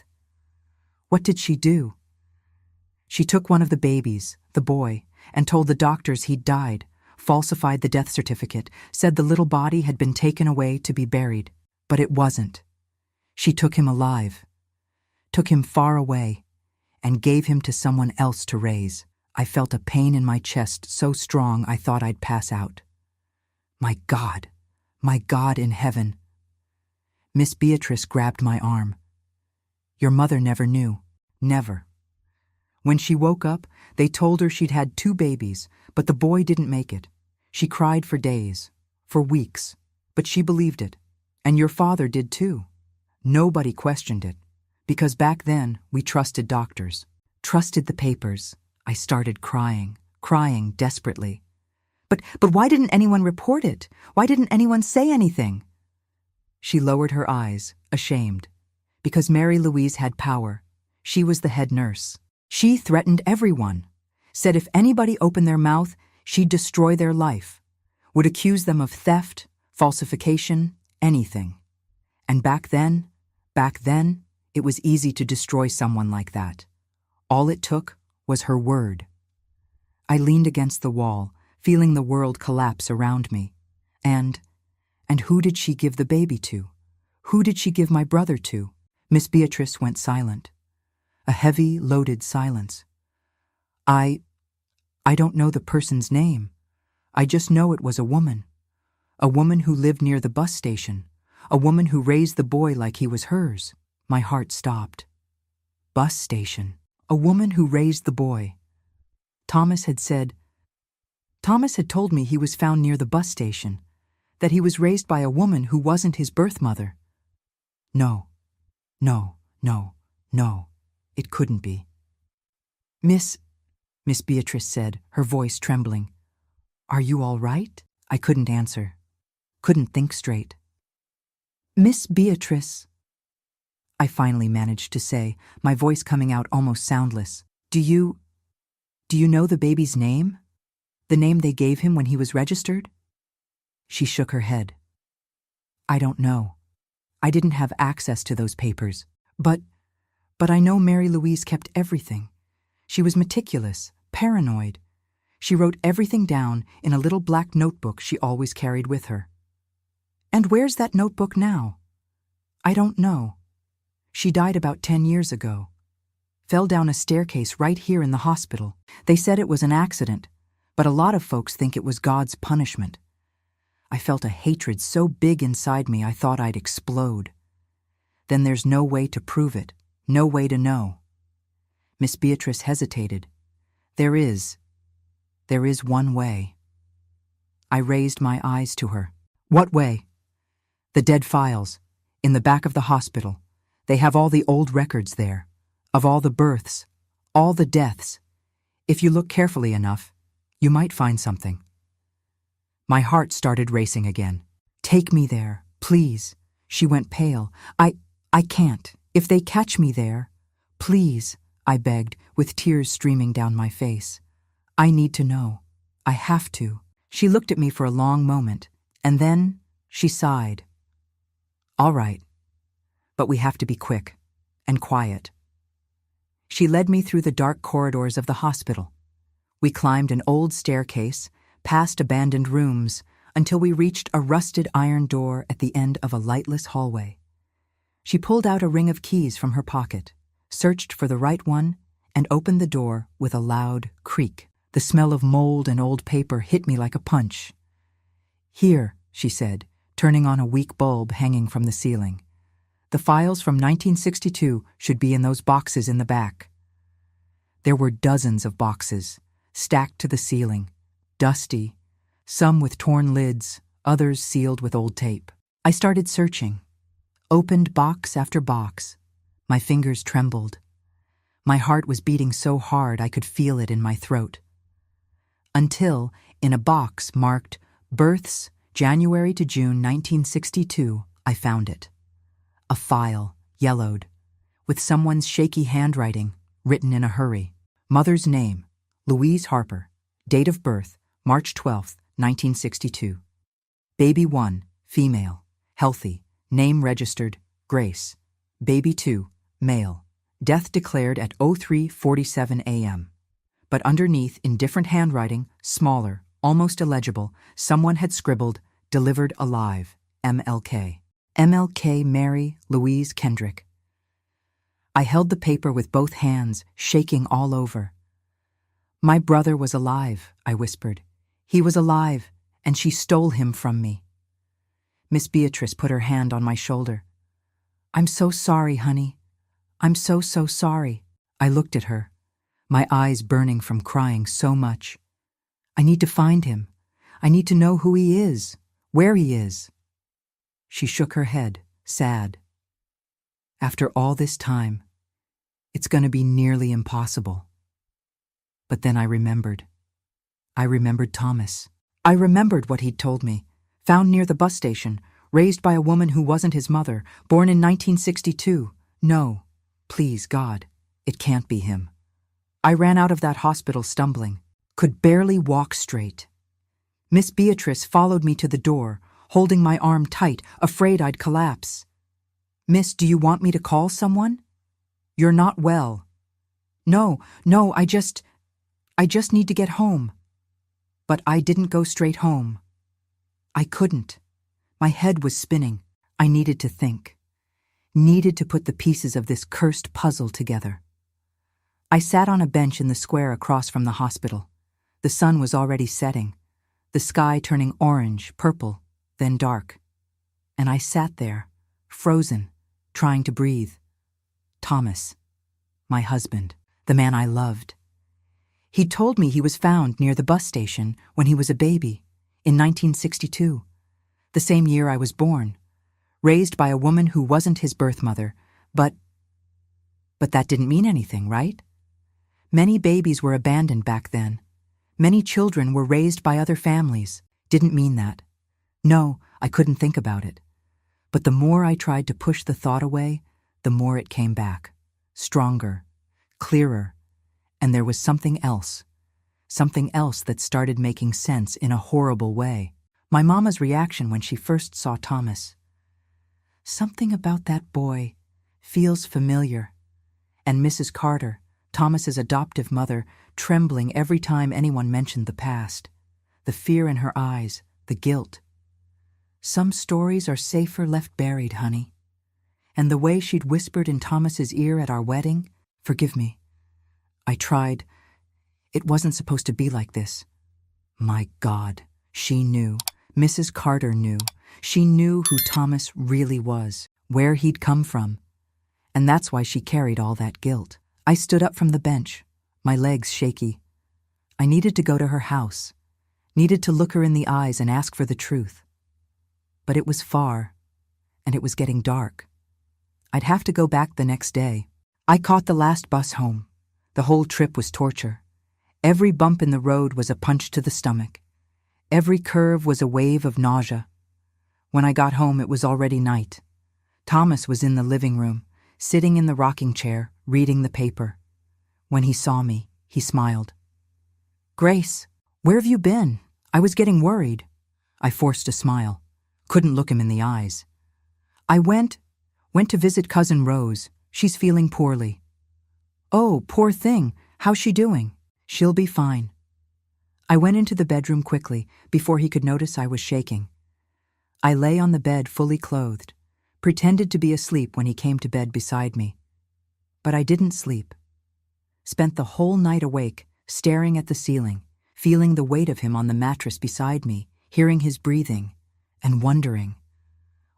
What did she do? She took one of the babies, the boy, and told the doctors he'd died, falsified the death certificate, said the little body had been taken away to be buried. But it wasn't. She took him alive, took him far away, and gave him to someone else to raise. I felt a pain in my chest so strong I thought I'd pass out. My God in heaven. Miss Beatrice grabbed my arm. Your mother never knew. Never. When she woke up, they told her she'd had 2 babies, but the boy didn't make it. She cried for days, for weeks, but she believed it. And your father did too. Nobody questioned it, because back then we trusted doctors, trusted the papers. I started crying desperately. But why didn't anyone report it? Why didn't anyone say anything? She lowered her eyes, ashamed. Because Mary Louise had power. She was the head nurse. She threatened everyone. Said if anybody opened their mouth, she'd destroy their life. Would accuse them of theft, falsification, anything. And back then, it was easy to destroy someone like that. All it took was her word. I leaned against the wall, feeling the world collapse around me. And who did she give the baby to? Who did she give my brother to? Miss Beatrice went silent. A heavy, loaded silence. I don't know the person's name. I just know it was a woman. A woman who lived near the bus station. A woman who raised the boy like he was hers. My heart stopped. Bus station. A woman who raised the boy. Thomas had told me he was found near the bus station, that he was raised by a woman who wasn't his birth mother. No, it couldn't be. Miss Beatrice said, her voice trembling. Are you all right? I couldn't answer. Couldn't think straight. Miss Beatrice, I finally managed to say, my voice coming out almost soundless. Do you know the baby's name? The name they gave him when he was registered? She shook her head. I don't know. I didn't have access to those papers. But I know Mary Louise kept everything. She was meticulous, paranoid. She wrote everything down in a little black notebook she always carried with her. And where's that notebook now? I don't know. She died about 10 years ago. Fell down a staircase right here in the hospital. They said it was an accident, but a lot of folks think it was God's punishment. I felt a hatred so big inside me I thought I'd explode. Then there's no way to prove it, no way to know. Miss Beatrice hesitated. There is one way. I raised my eyes to her. What way? The dead files, in the back of the hospital. They have all the old records there, of all the births, all the deaths. If you look carefully enough, you might find something. My heart started racing again. Take me there, please. She went pale. I can't. If they catch me there, please, I begged, with tears streaming down my face. I need to know. I have to. She looked at me for a long moment, and then she sighed. All right, but we have to be quick and quiet. She led me through the dark corridors of the hospital. We climbed an old staircase, past abandoned rooms, until we reached a rusted iron door at the end of a lightless hallway. She pulled out a ring of keys from her pocket, searched for the right one, and opened the door with a loud creak. The smell of mold and old paper hit me like a punch. Here, she said, turning on a weak bulb hanging from the ceiling. The files from 1962 should be in those boxes in the back. There were dozens of boxes, stacked to the ceiling, dusty, some with torn lids, others sealed with old tape. I started searching, opened box after box. My fingers trembled. My heart was beating so hard I could feel it in my throat. Until, in a box marked Births, January to June 1962, I found it. A file, yellowed, with someone's shaky handwriting, written in a hurry. Mother's name, Louise Harper. Date of birth, March 12, 1962. Baby 1, female. Healthy. Name registered, Grace. Baby 2, male. Death declared at 03:47 a.m. But underneath, in different handwriting, smaller, almost illegible, someone had scribbled, delivered alive, MLK. MLK Mary Louise Kendrick. I held the paper with both hands, shaking all over. My brother was alive, I whispered. He was alive, and she stole him from me. Miss Beatrice put her hand on my shoulder. I'm so sorry, honey. I'm so sorry. I looked at her, my eyes burning from crying so much. I need to find him. I need to know who he is, where he is. She shook her head, sad. After all this time, it's going to be nearly impossible. But then I remembered. I remembered Thomas. I remembered what he'd told me. Found near the bus station, raised by a woman who wasn't his mother, born in 1962. No, please, God, it can't be him. I ran out of that hospital stumbling, could barely walk straight. Miss Beatrice followed me to the door, holding my arm tight, afraid I'd collapse. Miss, do you want me to call someone? You're not well. No, I just need to get home. But I didn't go straight home. I couldn't. My head was spinning. I needed to think. Needed to put the pieces of this cursed puzzle together. I sat on a bench in the square across from the hospital. The sun was already setting, the sky turning orange, purple, then dark. And I sat there, frozen, trying to breathe. Thomas, my husband, the man I loved. He'd told me he was found near the bus station when he was a baby, in 1962, the same year I was born, raised by a woman who wasn't his birth mother, but that didn't mean anything, right? Many babies were abandoned back then. Many children were raised by other families. Didn't mean that. No, I couldn't think about it. But the more I tried to push the thought away, the more it came back, stronger, clearer, and there was something else that started making sense in a horrible way. My mama's reaction when she first saw Thomas. Something about that boy feels familiar. And Mrs. Carter, Thomas's adoptive mother, trembling every time anyone mentioned the past. The fear in her eyes, the guilt. Some stories are safer left buried, honey. And the way she'd whispered in Thomas's ear at our wedding, forgive me. I tried. It wasn't supposed to be like this. My God, she knew. Mrs. Carter knew. She knew who Thomas really was, where he'd come from. And that's why she carried all that guilt. I stood up from the bench, my legs shaky. I needed to go to her house, needed to look her in the eyes and ask for the truth. But it was far, and it was getting dark. I'd have to go back the next day. I caught the last bus home. The whole trip was torture. Every bump in the road was a punch to the stomach. Every curve was a wave of nausea. When I got home, it was already night. Thomas was in the living room, sitting in the rocking chair, reading the paper. When he saw me, he smiled. Grace, where have you been? I was getting worried. I forced a smile. Couldn't look him in the eyes. I went to visit Cousin Rose. She's feeling poorly. Oh, poor thing. How's she doing? She'll be fine. I went into the bedroom quickly before he could notice I was shaking. I lay on the bed fully clothed, pretended to be asleep when he came to bed beside me. But I didn't sleep. Spent the whole night awake, staring at the ceiling, feeling the weight of him on the mattress beside me, hearing his breathing, and wondering,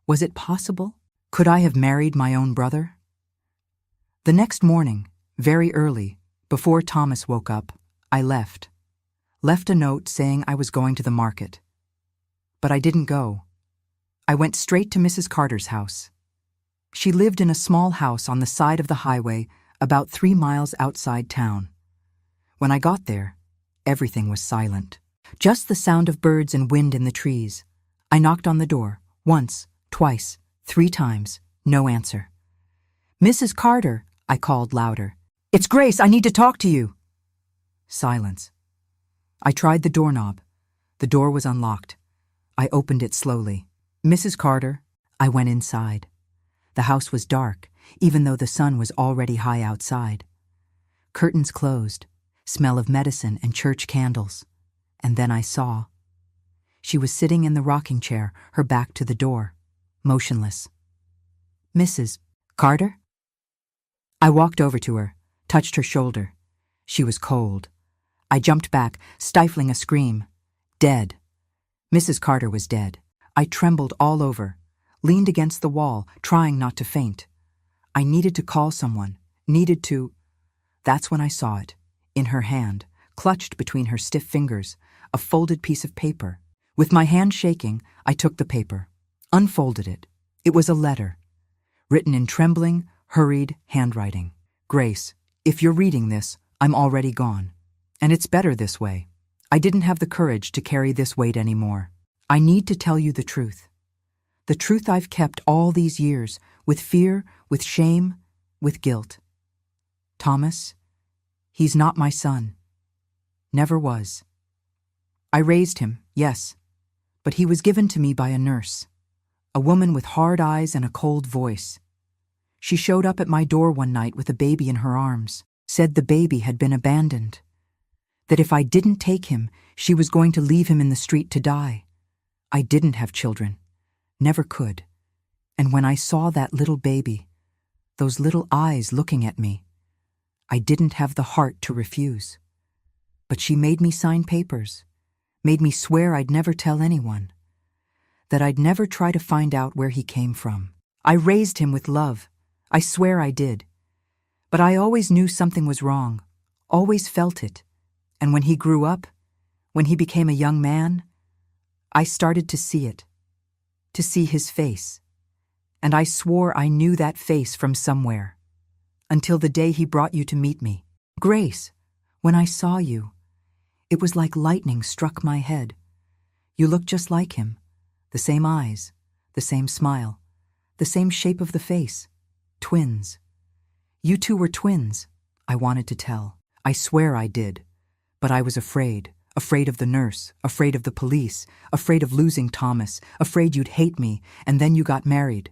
was it possible? Could I have married my own brother? The next morning, very early, before Thomas woke up, I left a note saying I was going to the market. But I didn't go. I went straight to Mrs. Carter's house. She lived in a small house on the side of the highway, about 3 miles outside town. When I got there, everything was silent. Just the sound of birds and wind in the trees. I knocked on the door, once, twice, 3 times, no answer. Mrs. Carter, I called louder. It's Grace, I need to talk to you. Silence. I tried the doorknob. The door was unlocked. I opened it slowly. Mrs. Carter, I went inside. The house was dark, even though the sun was already high outside. Curtains closed, smell of medicine and church candles. And then I saw. She was sitting in the rocking chair, her back to the door, motionless. "Mrs. Carter?" I walked over to her, touched her shoulder. She was cold. I jumped back, stifling a scream. Dead. Mrs. Carter was dead. I trembled all over, leaned against the wall, trying not to faint. I needed to call someone, needed to... That's when I saw it, in her hand, clutched between her stiff fingers, a folded piece of paper. With my hand shaking, I took the paper, unfolded it. It was a letter, written in trembling, hurried handwriting. "Grace, if you're reading this, I'm already gone. And it's better this way. I didn't have the courage to carry this weight anymore. I need to tell you the truth. The truth I've kept all these years, with fear, with shame, with guilt. Thomas, he's not my son. Never was. I raised him, yes, but he was given to me by a nurse, a woman with hard eyes and a cold voice. She showed up at my door one night with a baby in her arms, said the baby had been abandoned, that if I didn't take him, she was going to leave him in the street to die. I didn't have children, never could. And when I saw that little baby, those little eyes looking at me, I didn't have the heart to refuse. But she made me sign papers, made me swear I'd never tell anyone, that I'd never try to find out where he came from. I raised him with love. I swear I did. But I always knew something was wrong, always felt it. And when he grew up, when he became a young man, I started to see it, to see his face. And I swore I knew that face from somewhere, until the day he brought you to meet me. Grace, when I saw you, it was like lightning struck my head. You looked just like him, the same eyes, the same smile, the same shape of the face. Twins. You two were twins, I wanted to tell. I swear I did. But I was afraid of the nurse, afraid of the police, afraid of losing Thomas, afraid you'd hate me, and then you got married.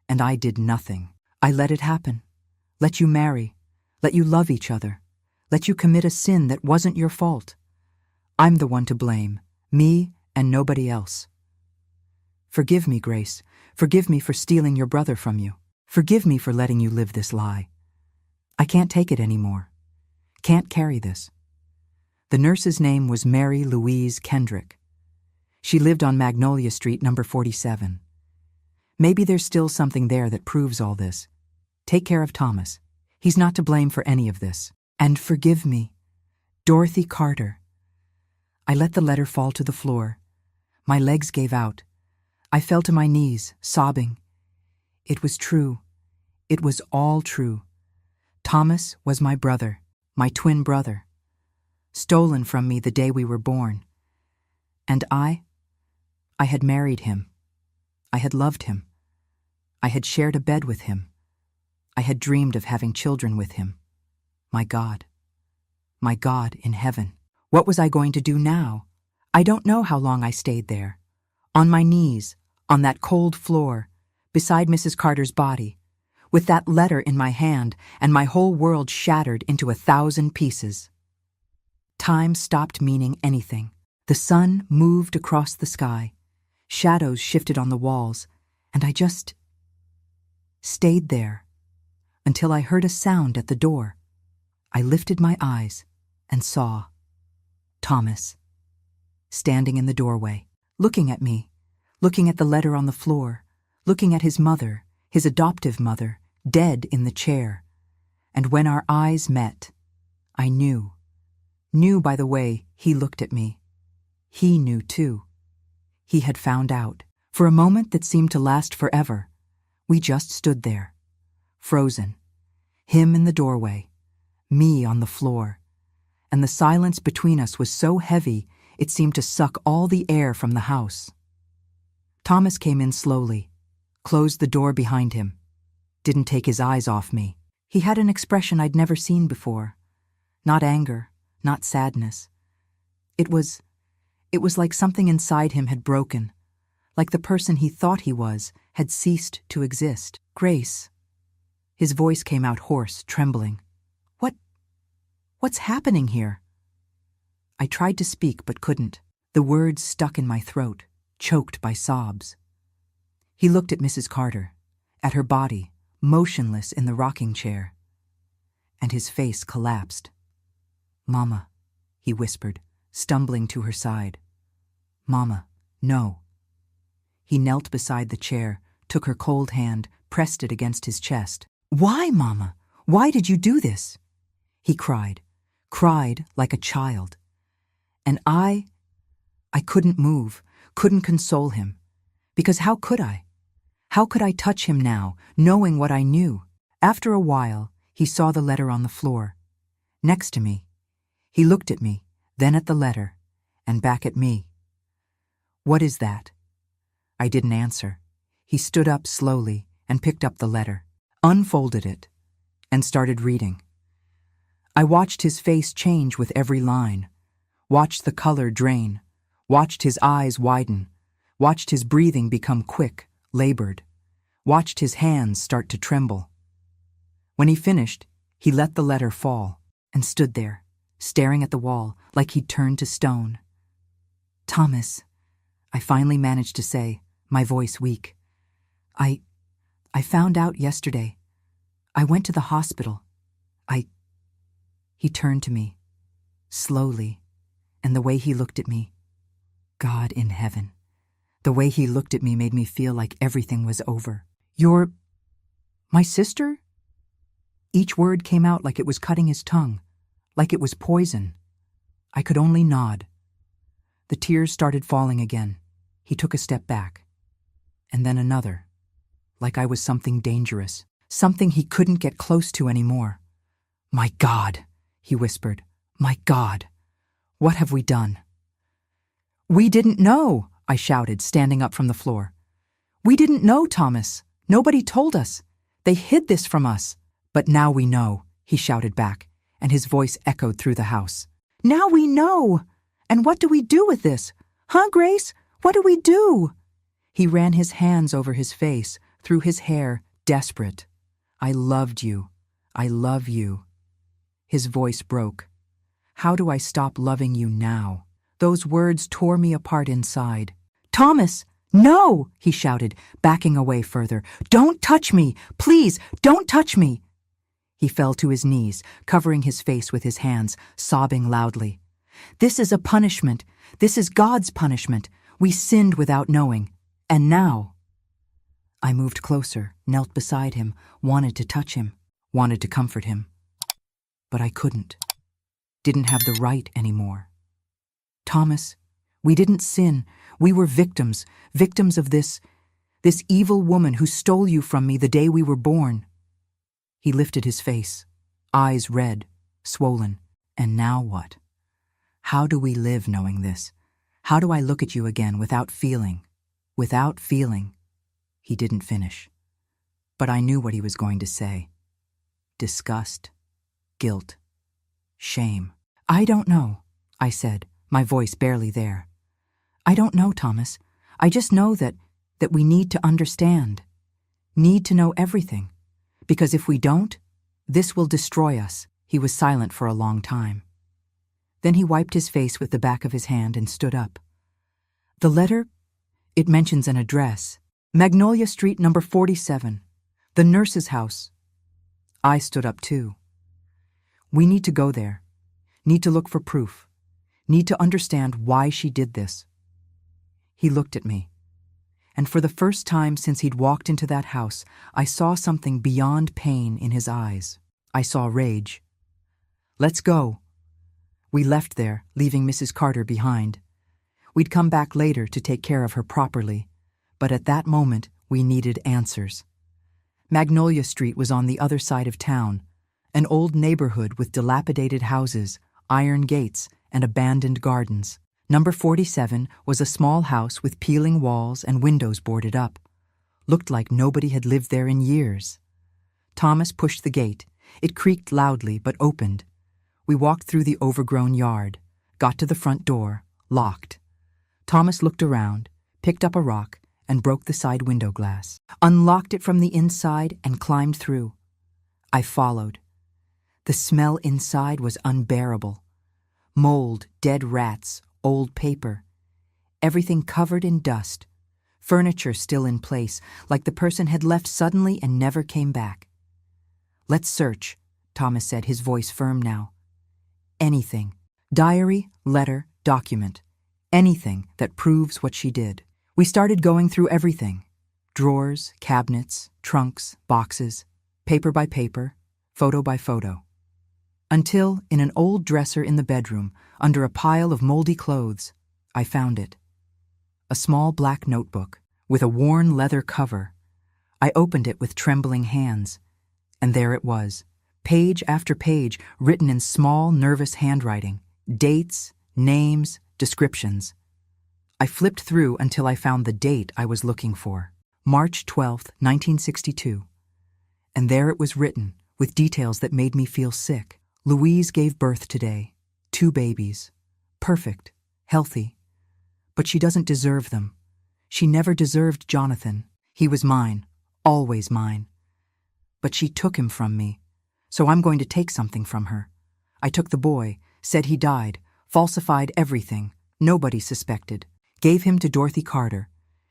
And I did nothing. I let it happen. Let you marry. Let you love each other. Let you commit a sin that wasn't your fault. I'm the one to blame, me and nobody else. Forgive me, Grace. Forgive me for stealing your brother from you. Forgive me for letting you live this lie. I can't take it anymore. Can't carry this. The nurse's name was Mary Louise Kendrick. She lived on Magnolia Street, number 47. Maybe there's still something there that proves all this. Take care of Thomas. He's not to blame for any of this. And forgive me, Dorothy Carter. I let the letter fall to the floor. My legs gave out. I fell to my knees, sobbing. It was true. It was all true. Thomas was my brother, my twin brother, stolen from me the day we were born. And I had married him. I had loved him. I had shared a bed with him. I had dreamed of having children with him. My God in heaven. What was I going to do now? I don't know how long I stayed there, on my knees, on that cold floor, beside Mrs. Carter's body, with that letter in my hand and my whole world shattered into 1,000 pieces. Time stopped meaning anything. The sun moved across the sky. Shadows shifted on the walls, and I just stayed there until I heard a sound at the door. I lifted my eyes and saw Thomas, standing in the doorway, looking at me, looking at the letter on the floor, looking at his mother, his adoptive mother, dead in the chair. And when our eyes met, I knew by the way he looked at me. He knew too. He had found out. For a moment that seemed to last forever, we just stood there, frozen. Him in the doorway, me on the floor. And the silence between us was so heavy it seemed to suck all the air from the house. Thomas came in slowly, closed the door behind him, didn't take his eyes off me. He had an expression I'd never seen before. Not anger, not sadness. It was like something inside him had broken, like the person he thought he was had ceased to exist. Grace. His voice came out hoarse, trembling. What's happening here? I tried to speak but couldn't. The words stuck in my throat, choked by sobs. He looked at Mrs. Carter, at her body, motionless in the rocking chair, and his face collapsed. "Mama," he whispered, stumbling to her side. "Mama, no." He knelt beside the chair, took her cold hand, pressed it against his chest. "Why, Mama? Why did you do this?" He cried like a child. And I couldn't move, couldn't console him. Because how could I? How could I touch him now, knowing what I knew? After a while, he saw the letter on the floor, next to me. He looked at me, then at the letter, and back at me. "What is that?" I didn't answer. He stood up slowly and picked up the letter, unfolded it, and started reading. I watched his face change with every line, watched the color drain, watched his eyes widen, watched his breathing become quick, labored, watched his hands start to tremble. When he finished, he let the letter fall and stood there, staring at the wall like he'd turned to stone. "Thomas," I finally managed to say, my voice weak. I found out yesterday. I went to the hospital. He turned to me, slowly, and the way he looked at me, God in heaven, the way he looked at me made me feel like everything was over. "You're my sister?" Each word came out like it was cutting his tongue, like it was poison. I could only nod. The tears started falling again. He took a step back, and then another, like I was something dangerous, something he couldn't get close to anymore. "My God," he whispered. "My God, what have we done?" "We didn't know," I shouted, standing up from the floor. "We didn't know, Thomas. Nobody told us. They hid this from us." "But now we know," he shouted back, and his voice echoed through the house. "Now we know! And what do we do with this? Huh, Grace? What do we do?" He ran his hands over his face, through his hair, desperate. "I loved you. I love you." His voice broke. "How do I stop loving you now?" Those words tore me apart inside. "Thomas, no!" he shouted, backing away further. "Don't touch me! Please, don't touch me!" He fell to his knees, covering his face with his hands, sobbing loudly. "This is a punishment. This is God's punishment. We sinned without knowing. And now—" I moved closer, knelt beside him, wanted to touch him, wanted to comfort him. But I couldn't. Didn't have the right anymore. "Thomas, we didn't sin. We were victims of this evil woman who stole you from me the day we were born." He lifted his face, eyes red, swollen. "And now what? How do we live knowing this? How do I look at you again without feeling? Without feeling?" He didn't finish. But I knew what he was going to say. Disgust, guilt, shame. "I don't know," I said, my voice barely there. "I don't know, Thomas. I just know that we need to understand. Need to know everything. Because if we don't, this will destroy us." He was silent for a long time. Then he wiped his face with the back of his hand and stood up. "The letter, it mentions an address. Magnolia Street, number 47. The nurse's house." I stood up too. "We need to go there. Need to look for proof. Need to understand why she did this." He looked at me. And for the first time since he'd walked into that house, I saw something beyond pain in his eyes. I saw rage. "Let's go." We left there, leaving Mrs. Carter behind. We'd come back later to take care of her properly, but at that moment we needed answers. Magnolia Street was on the other side of town, an old neighborhood with dilapidated houses, iron gates, and abandoned gardens. Number 47 was a small house with peeling walls and windows boarded up. Looked like nobody had lived there in years. Thomas pushed the gate. It creaked loudly but opened. We walked through the overgrown yard, got to the front door, locked. Thomas looked around, picked up a rock, and broke the side window glass, unlocked it from the inside and climbed through. I followed. The smell inside was unbearable. Mold, dead rats, old paper. Everything covered in dust. Furniture still in place, like the person had left suddenly and never came back. "Let's search," Thomas said, his voice firm now. "Anything. Diary, letter, document. Anything that proves what she did." We started going through everything. Drawers, cabinets, trunks, boxes, paper by paper, photo by photo. Until, in an old dresser in the bedroom, under a pile of moldy clothes, I found it. A small black notebook, with a worn leather cover. I opened it with trembling hands, and there it was, page after page, written in small, nervous handwriting, dates, names, descriptions. I flipped through until I found the date I was looking for, March 12th, 1962. And there it was written, with details that made me feel sick. Louise gave birth today, 2 babies, perfect, healthy. But she doesn't deserve them. She never deserved Jonathan. He was mine, always mine. But she took him from me, so I'm going to take something from her. I took the boy, said he died, falsified everything, nobody suspected, gave him to Dorothy Carter.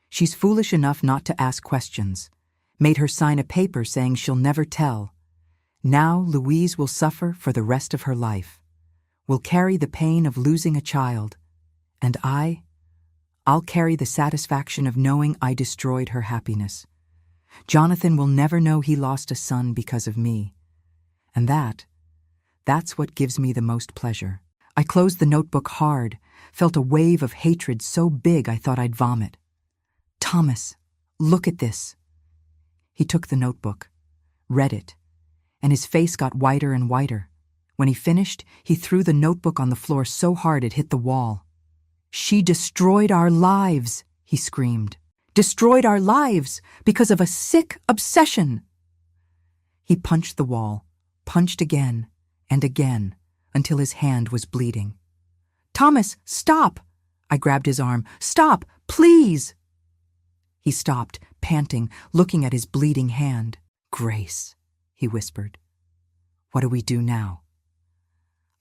She's foolish enough not to ask questions. Made her sign a paper saying she'll never tell. Now Louise will suffer for the rest of her life. Will carry the pain of losing a child. And I'll carry the satisfaction of knowing I destroyed her happiness. Jonathan will never know he lost a son because of me. And that's what gives me the most pleasure. I closed the notebook hard, felt a wave of hatred so big I thought I'd vomit. "Thomas, look at this." He took the notebook, read it, and his face got whiter and whiter. When he finished, he threw the notebook on the floor so hard it hit the wall. "She destroyed our lives," he screamed. "Destroyed our lives because of a sick obsession." He punched the wall, punched again and again, until his hand was bleeding. "Thomas, stop!" I grabbed his arm. "Stop, please!" He stopped, panting, looking at his bleeding hand. "Grace," he whispered. "What do we do now?"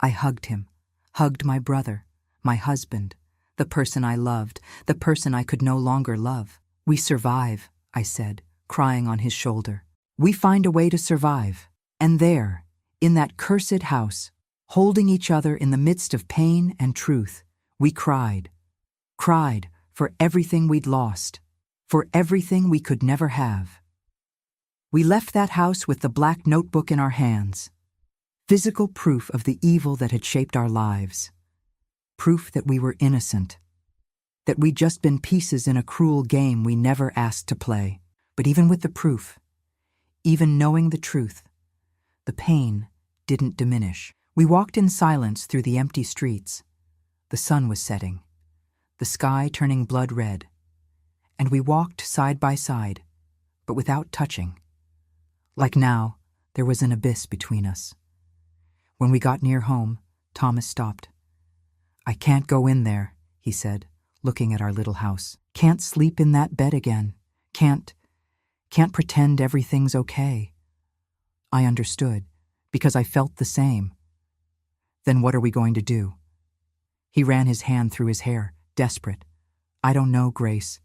I hugged him, hugged my brother, my husband, the person I loved, the person I could no longer love. "We survive," I said, crying on his shoulder. "We find a way to survive." And there, in that cursed house, holding each other in the midst of pain and truth, we cried for everything we'd lost, for everything we could never have. We left that house with the black notebook in our hands, physical proof of the evil that had shaped our lives, proof that we were innocent, that we'd just been pieces in a cruel game we never asked to play. But even with the proof, even knowing the truth, the pain didn't diminish. We walked in silence through the empty streets. The sun was setting, the sky turning blood red, and we walked side by side, but without touching. Like now, there was an abyss between us. When we got near home, Thomas stopped. "I can't go in there," he said, looking at our little house. "Can't sleep in that bed again. Can't pretend everything's okay." I understood, because I felt the same. "Then what are we going to do?" He ran his hand through his hair, desperate. "I don't know, Grace.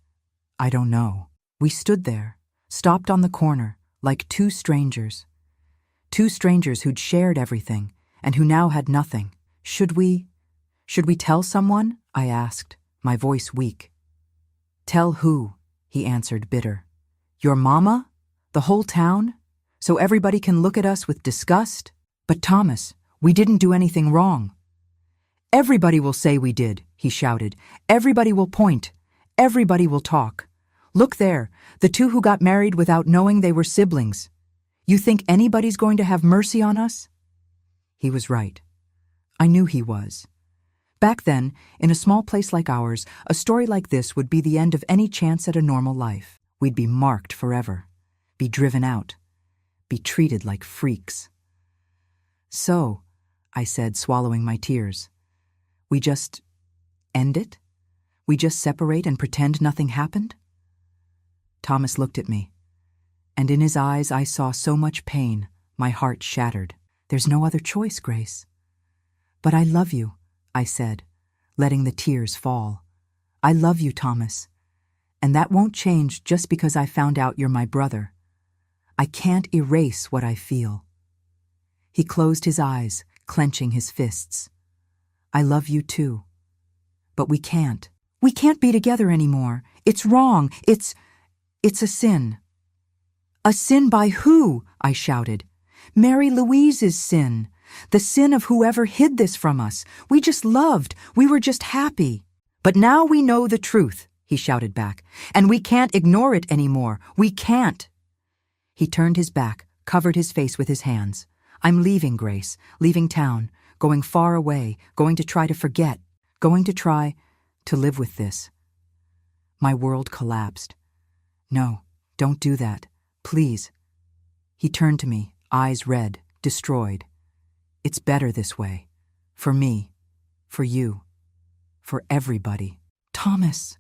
I don't know." We stood there, stopped on the corner, like two strangers who'd shared everything and who now had nothing. Should we tell someone?" I asked, my voice weak. "Tell who?" he answered, bitter. "Your mama? The whole town? So everybody can look at us with disgust? But Thomas, we didn't do anything wrong." "Everybody will say we did," he shouted. "Everybody will point. Everybody will talk. Look there, the 2 who got married without knowing they were siblings. You think anybody's going to have mercy on us?" He was right. I knew he was. Back then, in a small place like ours, a story like this would be the end of any chance at a normal life. We'd be marked forever, be driven out, be treated like freaks. "So," I said, swallowing my tears, "we just end it? We just separate and pretend nothing happened?" Thomas looked at me, and in his eyes I saw so much pain, my heart shattered. "There's no other choice, Grace." "But I love you," I said, letting the tears fall. "I love you, Thomas, and that won't change just because I found out you're my brother. I can't erase what I feel." He closed his eyes, clenching his fists. "I love you too. But we can't. We can't be together anymore. It's wrong. It's a sin." "A sin by who?" I shouted. "Mary Louise's sin. The sin of whoever hid this from us. We just loved. We were just happy." "But now we know the truth," he shouted back, "and we can't ignore it anymore. We can't." He turned his back, covered his face with his hands. "I'm leaving, Grace, leaving town, going far away, going to try to forget, going to try to live with this." My world collapsed. "No, don't do that. Please." He turned to me, eyes red, destroyed. "It's better this way. For me, for you, for everybody." "Thomas."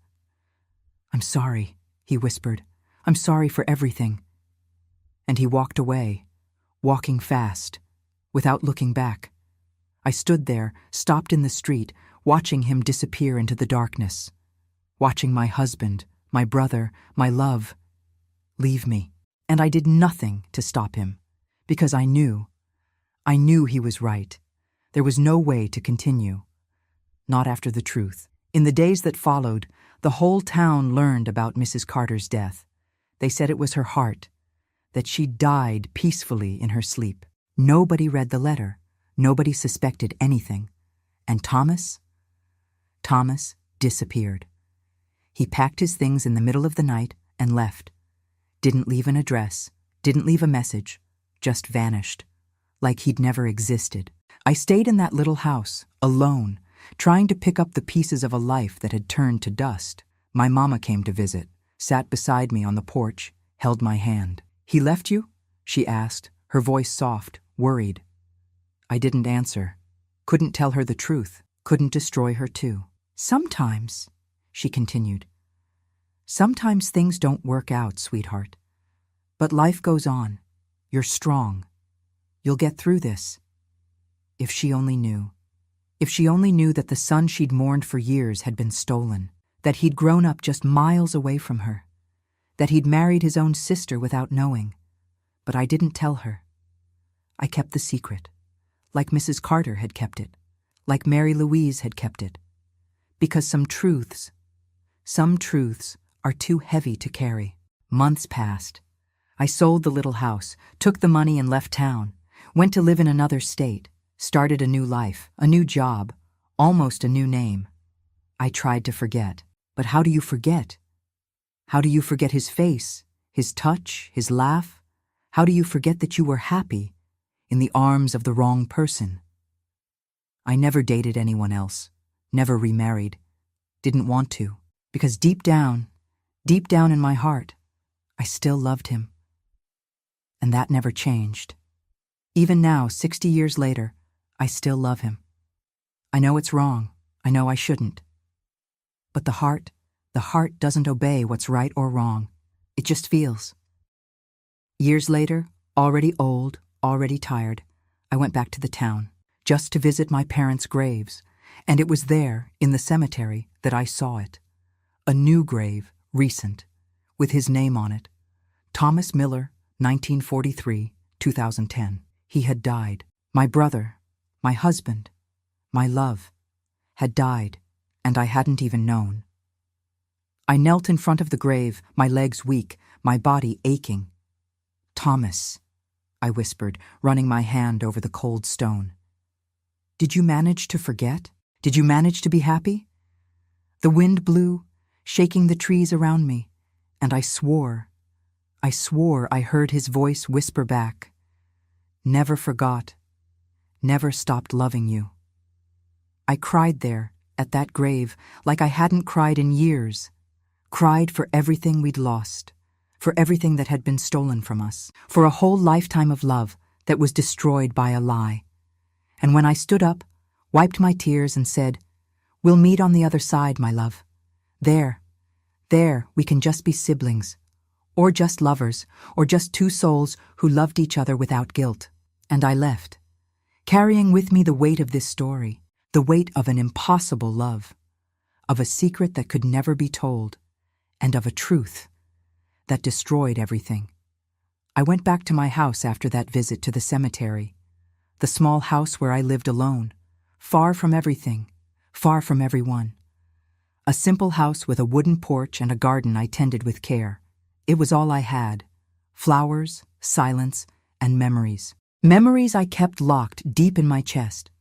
"I'm sorry," he whispered. "I'm sorry for everything." And he walked away, walking fast, without looking back. I stood there, stopped in the street, watching him disappear into the darkness, watching my husband, my brother, my love, leave me. And I did nothing to stop him, because I knew he was right. There was no way to continue. Not after the truth. In the days that followed, the whole town learned about Mrs. Carter's death. They said it was her heart, that she died peacefully in her sleep. Nobody read the letter. Nobody suspected anything. And Thomas disappeared. He packed his things in the middle of the night and left. Didn't leave an address, didn't leave a message, just vanished, like he'd never existed. I stayed in that little house, alone, trying to pick up the pieces of a life that had turned to dust. My mama came to visit, sat beside me on the porch, held my hand. "He left you?" she asked, her voice soft, worried. I didn't answer. Couldn't tell her the truth. Couldn't destroy her too. "Sometimes," she continued, "sometimes things don't work out, sweetheart. But life goes on. You're strong. You'll get through this." If she only knew. If she only knew that the son she'd mourned for years had been stolen, that he'd grown up just miles away from her, that he'd married his own sister without knowing. But I didn't tell her. I kept the secret, like Mrs. Carter had kept it, like Mary Louise had kept it. Because some truths are too heavy to carry. Months passed. I sold the little house, took the money and left town, went to live in another state, started a new life, a new job, almost a new name. I tried to forget. But how do you forget? How do you forget his face, his touch, his laugh? How do you forget that you were happy in the arms of the wrong person? I never dated anyone else, never remarried, didn't want to, because deep down in my heart, I still loved him. And that never changed. Even now, 60 years later, I still love him. I know it's wrong. I know I shouldn't. But the heart doesn't obey what's right or wrong. It just feels. Years later, already old, already tired, I went back to the town, just to visit my parents' graves, and it was there, in the cemetery, that I saw it. A new grave, recent, with his name on it. Thomas Miller, 1943, 2010. He had died. My brother, my husband, my love, had died, and I hadn't even known. I knelt in front of the grave, my legs weak, my body aching. "Thomas," I whispered, running my hand over the cold stone. "Did you manage to forget? Did you manage to be happy?" The wind blew, shaking the trees around me, and I swore I heard his voice whisper back, "Never forgot, never stopped loving you." I cried there, at that grave, like I hadn't cried in years. Cried for everything we'd lost, for everything that had been stolen from us, for a whole lifetime of love that was destroyed by a lie. And when I stood up, wiped my tears and said, "We'll meet on the other side, my love. There, we can just be siblings, or just lovers, or just two souls who loved each other without guilt. And I left, carrying with me the weight of this story, the weight of an impossible love, of a secret that could never be told, and of a truth that destroyed everything. I went back to my house after that visit to the cemetery, the small house where I lived alone, far from everything, far from everyone. A simple house with a wooden porch and a garden I tended with care. It was all I had: flowers, silence, and memories. Memories I kept locked deep in my chest.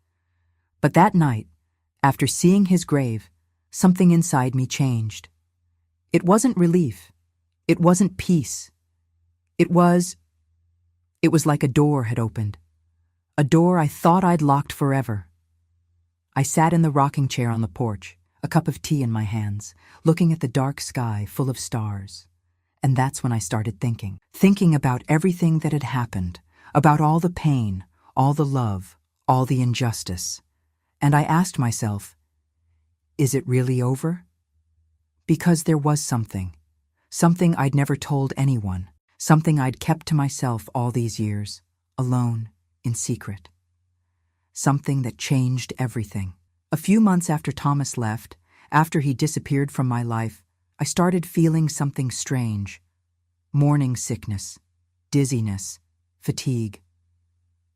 But that night, after seeing his grave, something inside me changed. It wasn't relief. It wasn't peace. It was like a door had opened. A door I thought I'd locked forever. I sat in the rocking chair on the porch, a cup of tea in my hands, looking at the dark sky full of stars. And that's when I started thinking about everything that had happened, about all the pain, all the love, all the injustice. And I asked myself, is it really over? Because there was something I'd never told anyone, something I'd kept to myself all these years, alone, in secret. Something that changed everything. A few months after Thomas left, after he disappeared from my life, I started feeling something strange. Morning sickness, dizziness, fatigue.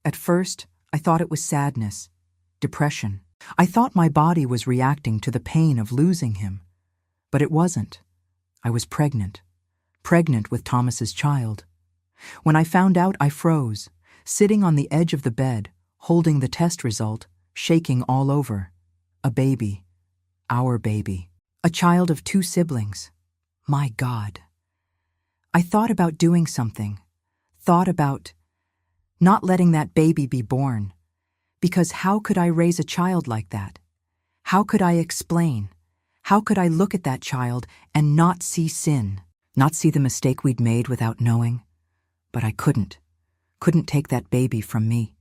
At first, I thought it was sadness, depression. I thought my body was reacting to the pain of losing him. But it wasn't. I was pregnant with Thomas's child. When I found out, I froze, sitting on the edge of the bed, holding the test result, shaking all over. A baby. Our baby. A child of 2 siblings. My God. I thought about doing something. Thought about not letting that baby be born. Because how could I raise a child like that? How could I explain? How could I look at that child and not see sin? Not see the mistake we'd made without knowing? But I couldn't take that baby from me.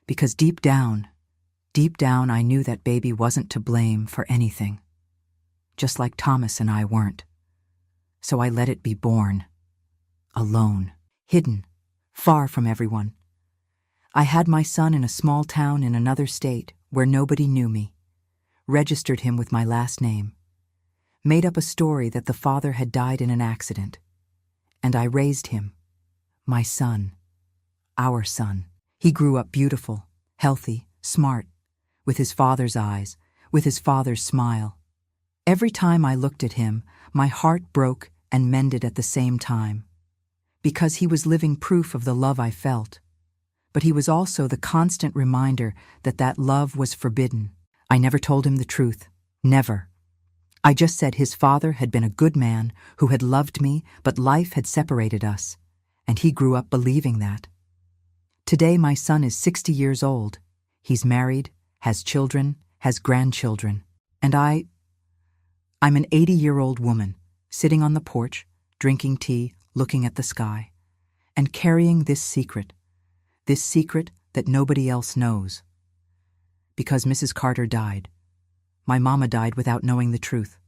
Because deep down, I knew that baby wasn't to blame for anything. Just like Thomas and I weren't. So I let it be born. Alone. Hidden. Far from everyone. I had my son in a small town in another state where nobody knew me. Registered him with my last name. Made up a story that the father had died in an accident. And I raised him. My son. Our son. He grew up beautiful, healthy, smart, with his father's eyes, with his father's smile. Every time I looked at him, my heart broke and mended at the same time. Because he was living proof of the love I felt. But he was also the constant reminder that that love was forbidden. I never told him the truth. Never. I just said his father had been a good man who had loved me, but life had separated us, and he grew up believing that. Today my son is 60 years old. He's married, has children, has grandchildren. And I'm an 80-year-old woman, sitting on the porch, drinking tea, looking at the sky, and carrying this secret that nobody else knows. Because Mrs. Carter died. My mama died without knowing the truth.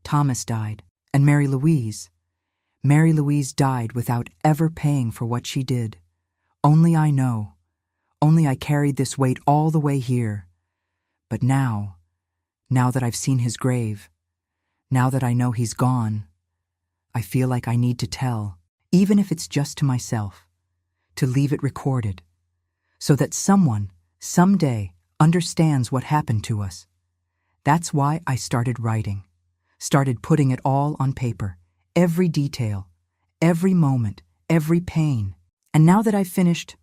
Thomas died, and Mary Louise died without ever paying for what she did. Only I know. Only I carried this weight all the way here. But now that I've seen his grave, now that I know he's gone, I feel like I need to tell, even if it's just to myself, to leave it recorded, so that someone, someday, understands what happened to us. That's why I started writing, started putting it all on paper, every detail, every moment, every pain. And now that I've finished,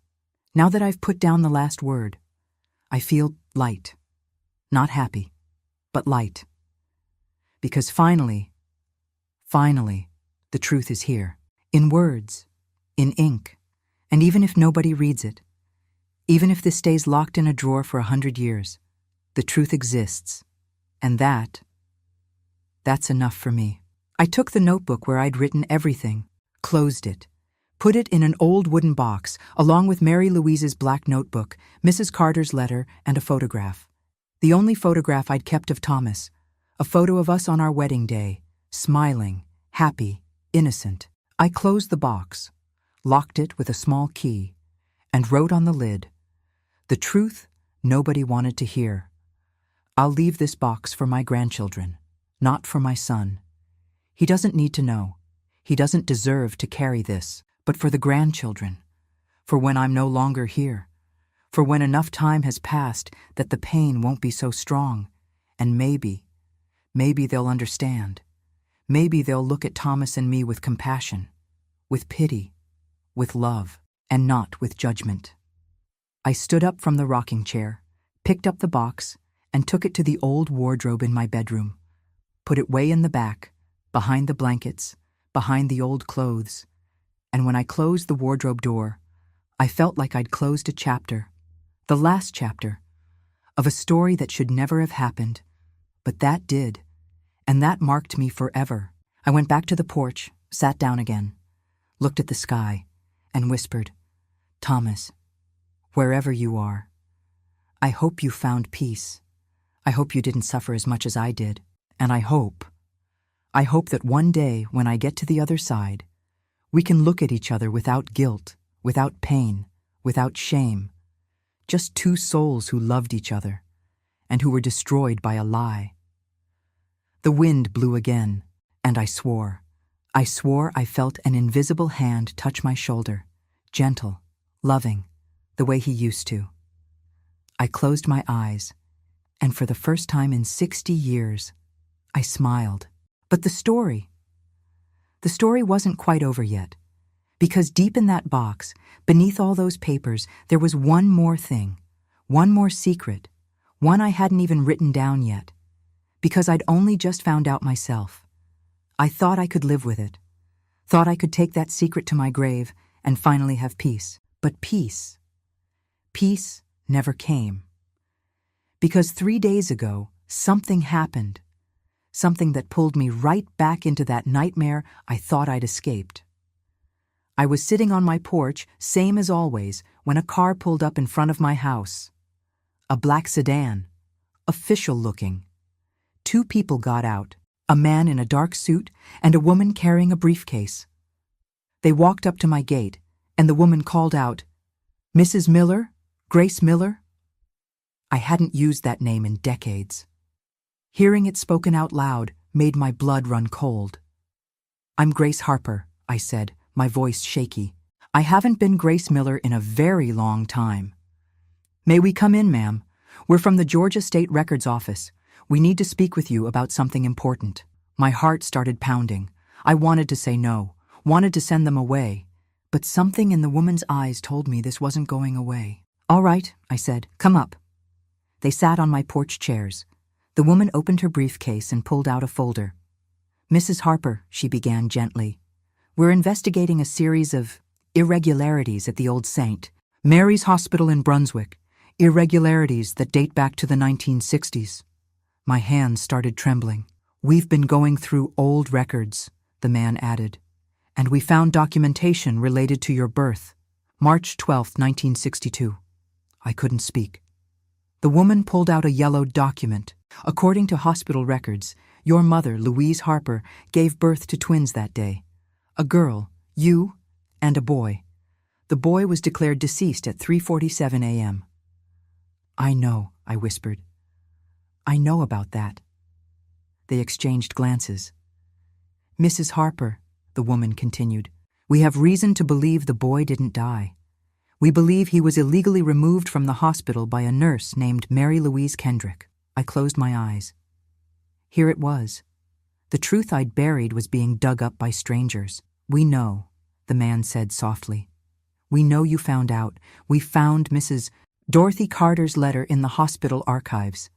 now that I've put down the last word, I feel light. Not happy, but light. Because finally, the truth is here. In words, in ink. And even if nobody reads it, even if this stays locked in a drawer for 100 years, the truth exists. And that's enough for me. I took the notebook where I'd written everything, closed it, put it in an old wooden box, along with Mary Louise's black notebook, Mrs. Carter's letter, and a photograph. The only photograph I'd kept of Thomas, a photo of us on our wedding day, smiling, happy, innocent. I closed the box, locked it with a small key, and wrote on the lid, "The truth nobody wanted to hear. I'll leave this box for my grandchildren, not for my son. He doesn't need to know. He doesn't deserve to carry this, but for the grandchildren, for when I'm no longer here, for when enough time has passed that the pain won't be so strong, and maybe they'll understand. Maybe they'll look at Thomas and me with compassion, with pity, with love, and not with judgment." I stood up from the rocking chair, picked up the box, and took it to the old wardrobe in my bedroom, put it way in the back, behind the blankets, behind the old clothes, and when I closed the wardrobe door, I felt like I'd closed a chapter, the last chapter, of a story that should never have happened, but that did, and that marked me forever. I went back to the porch, sat down again, looked at the sky, and whispered, "Thomas, wherever you are, I hope you found peace. I hope you didn't suffer as much as I did, and I hope that one day when I get to the other side, we can look at each other without guilt, without pain, without shame, just two souls who loved each other and who were destroyed by a lie." The wind blew again, and I swore I felt an invisible hand touch my shoulder, gentle, loving, the way he used to. I closed my eyes, and for the first time in 60 years, I smiled. But the story wasn't quite over yet, because deep in that box, beneath all those papers, there was one more thing, one more secret, one I hadn't even written down yet, because I'd only just found out myself. I thought I could live with it, thought I could take that secret to my grave and finally have peace. But peace never came. Because 3 days ago, something happened. Something that pulled me right back into that nightmare I thought I'd escaped. I was sitting on my porch, same as always, when a car pulled up in front of my house. A black sedan, official looking. 2 people got out, a man in a dark suit and a woman carrying a briefcase. They walked up to my gate, and the woman called out, "Mrs. Miller? Grace Miller?" I hadn't used that name in decades. Hearing it spoken out loud made my blood run cold. "I'm Grace Harper," I said, my voice shaky. "I haven't been Grace Miller in a very long time." "May we come in, ma'am? We're from the Georgia State Records Office. We need to speak with you about something important." My heart started pounding. I wanted to say no, wanted to send them away, but something in the woman's eyes told me this wasn't going away. "All right," I said, "come up." They sat on my porch chairs. The woman opened her briefcase and pulled out a folder. "Mrs. Harper," she began gently, "we're investigating a series of irregularities at the Old St. Mary's Hospital in Brunswick, irregularities that date back to the 1960s. My hands started trembling. "We've been going through old records," the man added, "and we found documentation related to your birth, March 12, 1962. I couldn't speak. The woman pulled out a yellowed document. "According to hospital records, your mother, Louise Harper, gave birth to twins that day. A girl, you, and a boy. The boy was declared deceased at 3:47 a.m. "I know," I whispered. "I know about that." They exchanged glances. "Mrs. Harper," the woman continued, "we have reason to believe the boy didn't die. We believe he was illegally removed from the hospital by a nurse named Mary Louise Kendrick." I closed my eyes. Here it was. The truth I'd buried was being dug up by strangers. "We know," the man said softly. "We know you found out. We found Mrs. Dorothy Carter's letter in the hospital archives.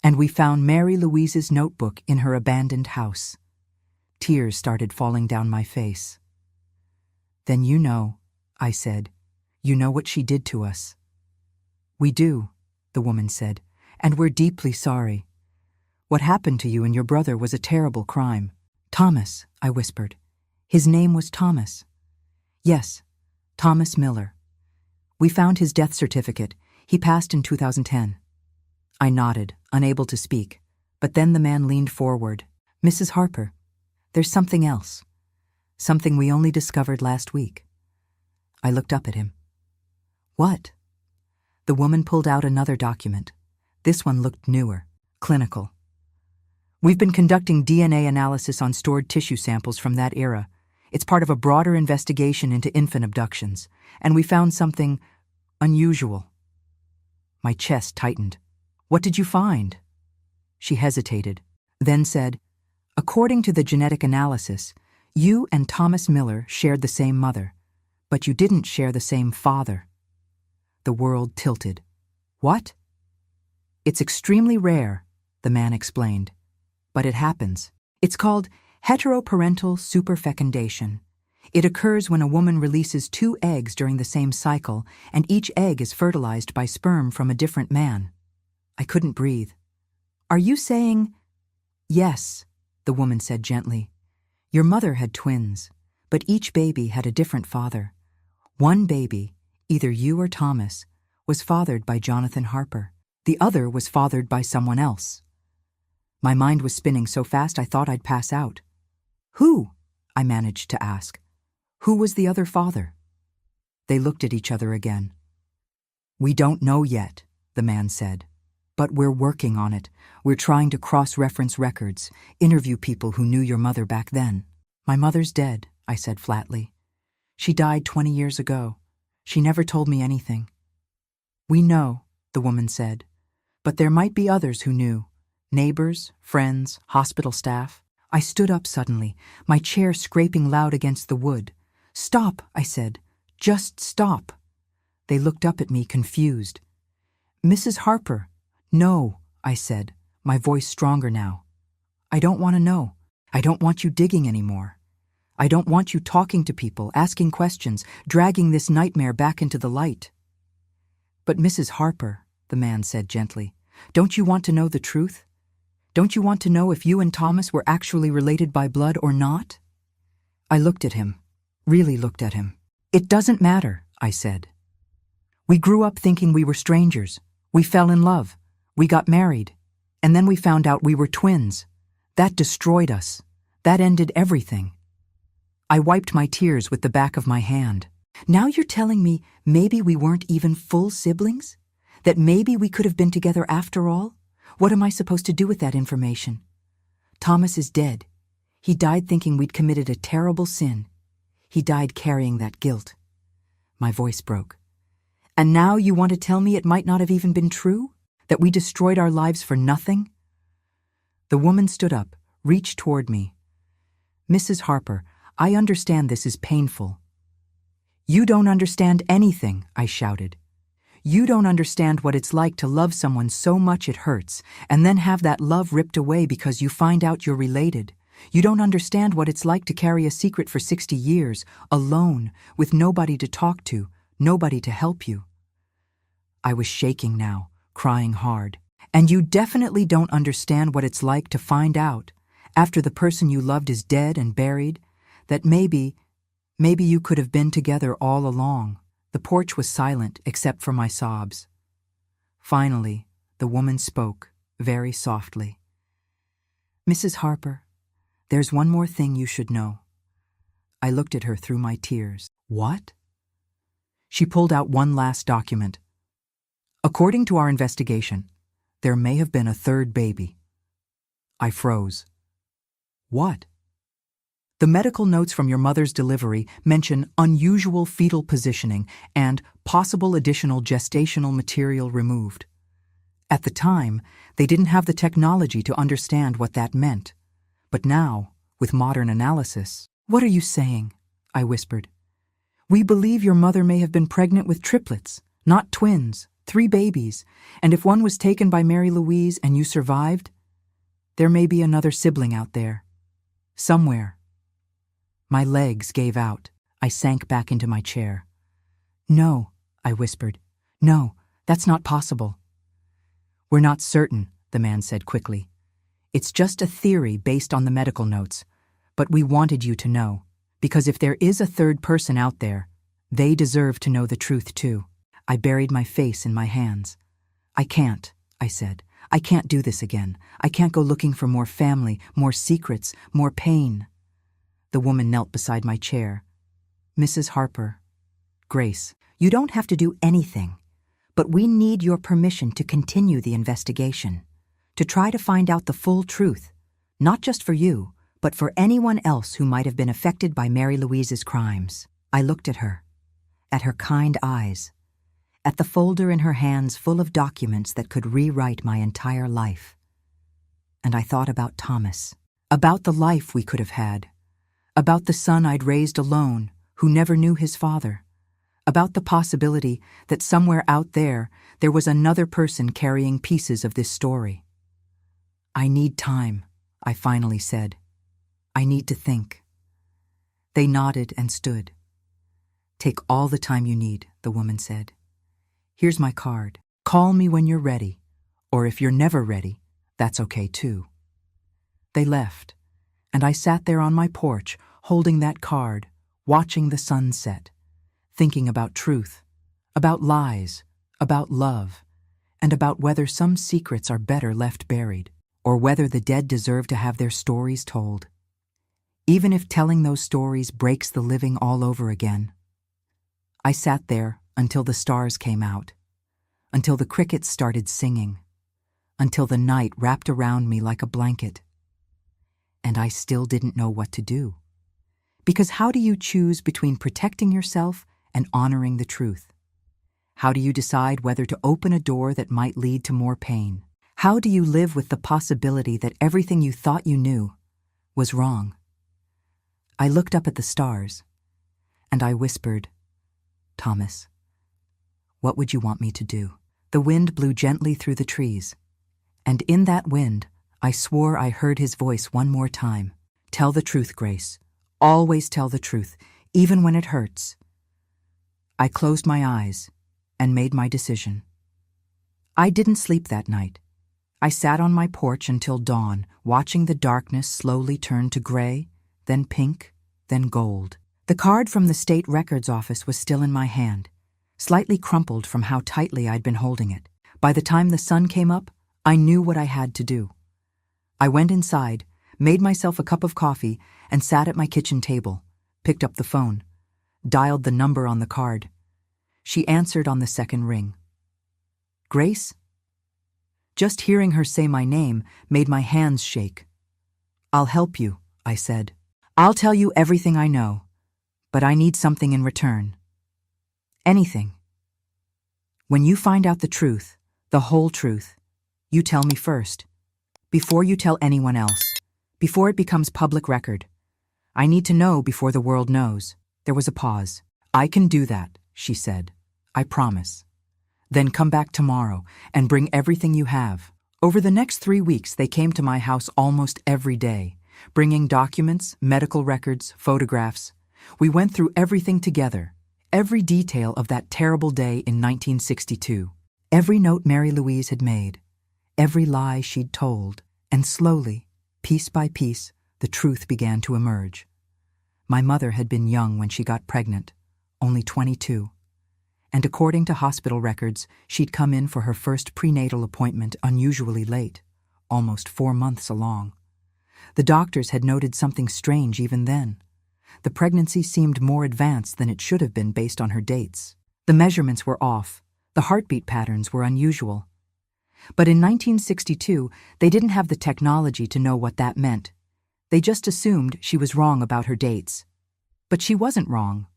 And we found Mary Louise's notebook in her abandoned house." Tears started falling down my face. "Then you know," I said. "You know what she did to us." "We do," the woman said, "and we're deeply sorry. What happened to you and your brother was a terrible crime." "Thomas," I whispered. "His name was Thomas." "Yes, Thomas Miller. We found his death certificate. He passed in 2010. I nodded, unable to speak, but then the man leaned forward. "Mrs. Harper, there's something else. Something we only discovered last week. I looked up at him. What? The woman pulled out another document. This one looked newer, clinical. We've been conducting DNA analysis on stored tissue samples from that era. It's part of a broader investigation into infant abductions, and we found something unusual. My chest tightened. What did you find? She hesitated, then said, according to the genetic analysis, you and Thomas Miller shared the same mother, but you didn't share the same father. The world tilted. What? It's extremely rare, the man explained, but it happens. It's called heteroparental superfecundation. It occurs when a woman releases 2 eggs during the same cycle, and each egg is fertilized by sperm from a different man. I couldn't breathe. Are you saying? Yes, the woman said gently. Your mother had twins, but each baby had a different father. One baby, either you or Thomas, was fathered by Jonathan Harper. The other was fathered by someone else. My mind was spinning so fast I thought I'd pass out. Who? I managed to ask. Who was the other father? They looked at each other again. We don't know yet, the man said. But we're working on it. We're trying to cross-reference records, interview people who knew your mother back then. My mother's dead, I said flatly. She died 20 years ago. She never told me anything. We know, the woman said. But there might be others who knew. Neighbors, friends, hospital staff. I stood up suddenly, my chair scraping loud against the wood. Stop, I said. Just stop. They looked up at me, confused. Mrs. Harper. No, I said, my voice stronger now. I don't want to know. I don't want you digging anymore. I don't want you talking to people, asking questions, dragging this nightmare back into the light. But Mrs. Harper, the man said gently, don't you want to know the truth? Don't you want to know if you and Thomas were actually related by blood or not? I looked at him, really looked at him. It doesn't matter, I said. We grew up thinking we were strangers. We fell in love. We got married. And then we found out we were twins. That destroyed us. That ended everything. I wiped my tears with the back of my hand. Now you're telling me maybe we weren't even full siblings? That maybe we could have been together after all? What am I supposed to do with that information? Thomas is dead. He died thinking we'd committed a terrible sin. He died carrying that guilt. My voice broke. And now you want to tell me it might not have even been true? That we destroyed our lives for nothing? The woman stood up, reached toward me. Mrs. Harper, I understand this is painful. You don't understand anything, I shouted. You don't understand what it's like to love someone so much it hurts, and then have that love ripped away because you find out you're related. You don't understand what it's like to carry a secret for 60 years, alone, with nobody to talk to, nobody to help you. I was shaking now, crying hard. And you definitely don't understand what it's like to find out, after the person you loved is dead and buried, that maybe you could have been together all along. The porch was silent except for my sobs. Finally, the woman spoke, very softly. Mrs. Harper, there's one more thing you should know. I looked at her through my tears. What? She pulled out one last document. According to our investigation, there may have been a third baby. I froze. What? The medical notes from your mother's delivery mention unusual fetal positioning and possible additional gestational material removed. At the time, they didn't have the technology to understand what that meant. But now, with modern analysis, what are you saying? I whispered. We believe your mother may have been pregnant with triplets, not twins, 3 babies, and if one was taken by Mary Louise and you survived, there may be another sibling out there. Somewhere. My legs gave out. I sank back into my chair. No, I whispered. No, that's not possible. We're not certain, the man said quickly. It's just a theory based on the medical notes, but we wanted you to know, because if there is a third person out there, they deserve to know the truth too. I buried my face in my hands. I can't, I said. I can't do this again. I can't go looking for more family, more secrets, more pain. The woman knelt beside my chair. Mrs. Harper, Grace, you don't have to do anything, but we need your permission to continue the investigation, to try to find out the full truth, not just for you, but for anyone else who might have been affected by Mary Louise's crimes. I looked at her kind eyes, at the folder in her hands full of documents that could rewrite my entire life. And I thought about Thomas, about the life we could have had, about the son I'd raised alone who never knew his father, about the possibility that somewhere out there was another person carrying pieces of this story. I need time, I finally said. I need to think. They nodded and stood. Take all the time you need, the woman said. Here's my card. Call me when you're ready, or if you're never ready, that's okay too. They left, and I sat there on my porch, holding that card, watching the sun set, thinking about truth, about lies, about love, and about whether some secrets are better left buried, or whether the dead deserve to have their stories told, even if telling those stories breaks the living all over again. I sat there until the stars came out, until the crickets started singing, until the night wrapped around me like a blanket. And I still didn't know what to do. Because how do you choose between protecting yourself and honoring the truth? How do you decide whether to open a door that might lead to more pain? How do you live with the possibility that everything you thought you knew was wrong? I looked up at the stars, and I whispered, Thomas, what would you want me to do? The wind blew gently through the trees, and in that wind, I swore I heard his voice one more time. Tell the truth, Grace. Always tell the truth, even when it hurts. I closed my eyes and made my decision. I didn't sleep that night. I sat on my porch until dawn, watching the darkness slowly turn to gray, then pink, then gold. The card from the state records office was still in my hand, slightly crumpled from how tightly I'd been holding it. By the time the sun came up, I knew what I had to do. I went inside, made myself a cup of coffee, and sat at my kitchen table, picked up the phone, dialed the number on the card. She answered on the second ring. Grace? Just hearing her say my name made my hands shake. I'll help you, I said. I'll tell you everything I know, but I need something in return. Anything. When you find out the truth, the whole truth, you tell me first, before you tell anyone else, before it becomes public record. I need to know before the world knows. There was a pause. I can do that, she said. I promise. Then come back tomorrow and bring everything you have. Over the next 3 weeks, they came to my house almost every day, bringing documents, medical records, photographs. We went through everything together, every detail of that terrible day in 1962, every note Mary Louise had made, every lie she'd told, and slowly, piece by piece, the truth began to emerge. My mother had been young when she got pregnant, only 22, and according to hospital records, she'd come in for her first prenatal appointment unusually late, almost 4 months along. The doctors had noted something strange even then. The pregnancy seemed more advanced than it should have been based on her dates. The measurements were off. The heartbeat patterns were unusual. But in 1962, they didn't have the technology to know what that meant. They just assumed she was wrong about her dates. But she wasn't wrong.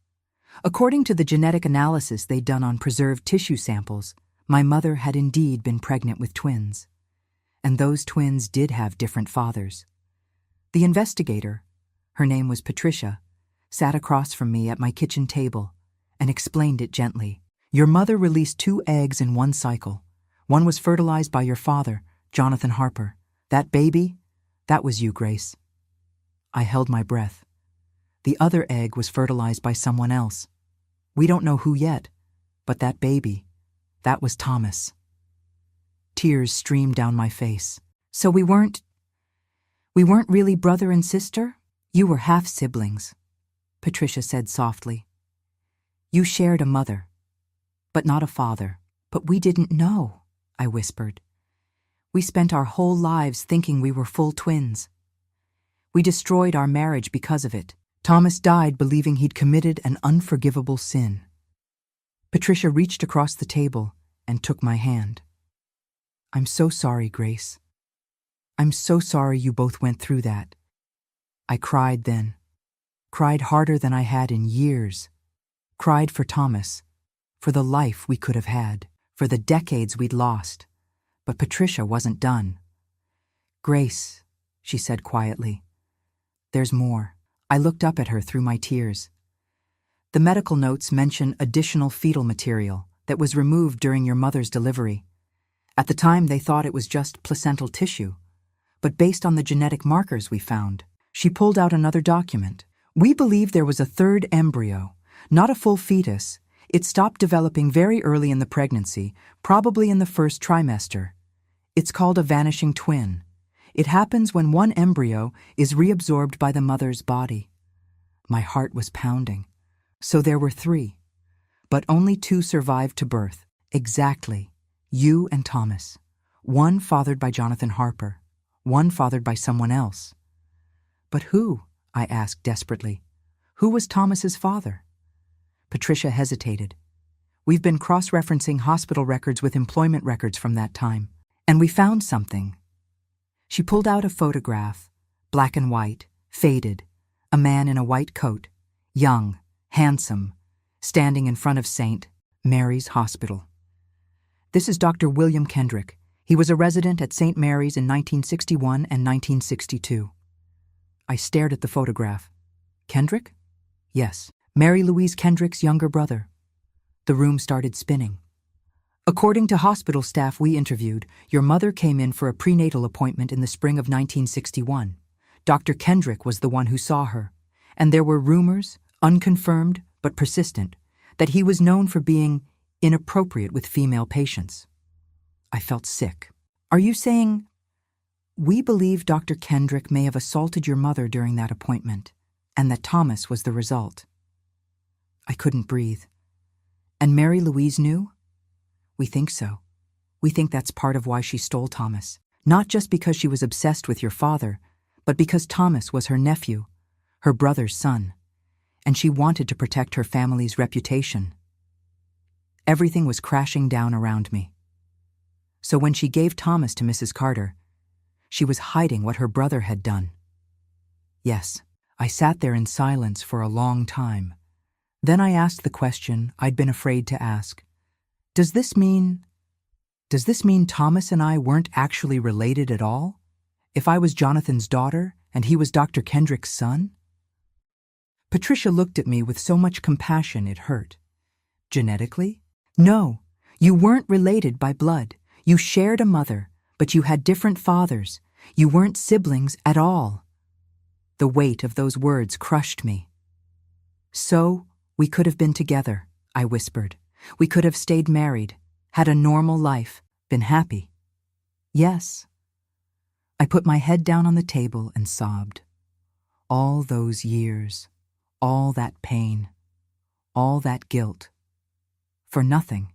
According to the genetic analysis they'd done on preserved tissue samples, my mother had indeed been pregnant with twins. And those twins did have different fathers. The investigator, her name was Patricia, sat across from me at my kitchen table and explained it gently. Your mother released 2 eggs in one cycle. One was fertilized by your father, Jonathan Harper. That baby, that was you, Grace. I held my breath. The other egg was fertilized by someone else. We don't know who yet, but that baby, that was Thomas. Tears streamed down my face. So we weren't really brother and sister? You were half-siblings, Patricia said softly. You shared a mother, but not a father. But we didn't know, I whispered. We spent our whole lives thinking we were full twins. We destroyed our marriage because of it. Thomas died believing he'd committed an unforgivable sin. Patricia reached across the table and took my hand. I'm so sorry, Grace. I'm so sorry you both went through that. I cried then. Cried harder than I had in years. Cried for Thomas, for the life we could have had, for the decades we'd lost. But Patricia wasn't done. Grace, she said quietly, there's more. I looked up at her through my tears. The medical notes mention additional fetal material that was removed during your mother's delivery. At the time, they thought it was just placental tissue. But based on the genetic markers we found, she pulled out another document. We believe there was a third embryo, not a full fetus. It stopped developing very early in the pregnancy, probably in the first trimester. It's called a vanishing twin. It happens when one embryo is reabsorbed by the mother's body. My heart was pounding. So there were 3. But only 2 survived to birth. Exactly. You and Thomas. One fathered by Jonathan Harper. One fathered by someone else. But who? I asked desperately. Who was Thomas's father? Patricia hesitated. We've been cross-referencing hospital records with employment records from that time, and we found something. She pulled out a photograph, black and white, faded, a man in a white coat, young, handsome, standing in front of St. Mary's Hospital. This is Dr. William Kendrick. He was a resident at St. Mary's in 1961 and 1962. I stared at the photograph. Kendrick? Yes, Mary Louise Kendrick's younger brother. The room started spinning. According to hospital staff we interviewed, your mother came in for a prenatal appointment in the spring of 1961. Dr. Kendrick was the one who saw her, and there were rumors, unconfirmed but persistent, that he was known for being inappropriate with female patients. I felt sick. Are you saying... We believe Dr. Kendrick may have assaulted your mother during that appointment, and that Thomas was the result. I couldn't breathe. And Mary Louise knew? We think so. We think that's part of why she stole Thomas. Not just because she was obsessed with your father, but because Thomas was her nephew, her brother's son, and she wanted to protect her family's reputation. Everything was crashing down around me. So when she gave Thomas to Mrs. Carter, she was hiding what her brother had done. Yes, I sat there in silence for a long time. Then I asked the question I'd been afraid to ask. Does this mean Thomas and I weren't actually related at all? If I was Jonathan's daughter and he was Dr. Kendrick's son? Patricia looked at me with so much compassion it hurt. Genetically? No, you weren't related by blood. You shared a mother, but you had different fathers. You weren't siblings at all. The weight of those words crushed me. So, we could have been together, I whispered. We could have stayed married, had a normal life, been happy. Yes. I put my head down on the table and sobbed. All those years, all that pain, all that guilt. For nothing.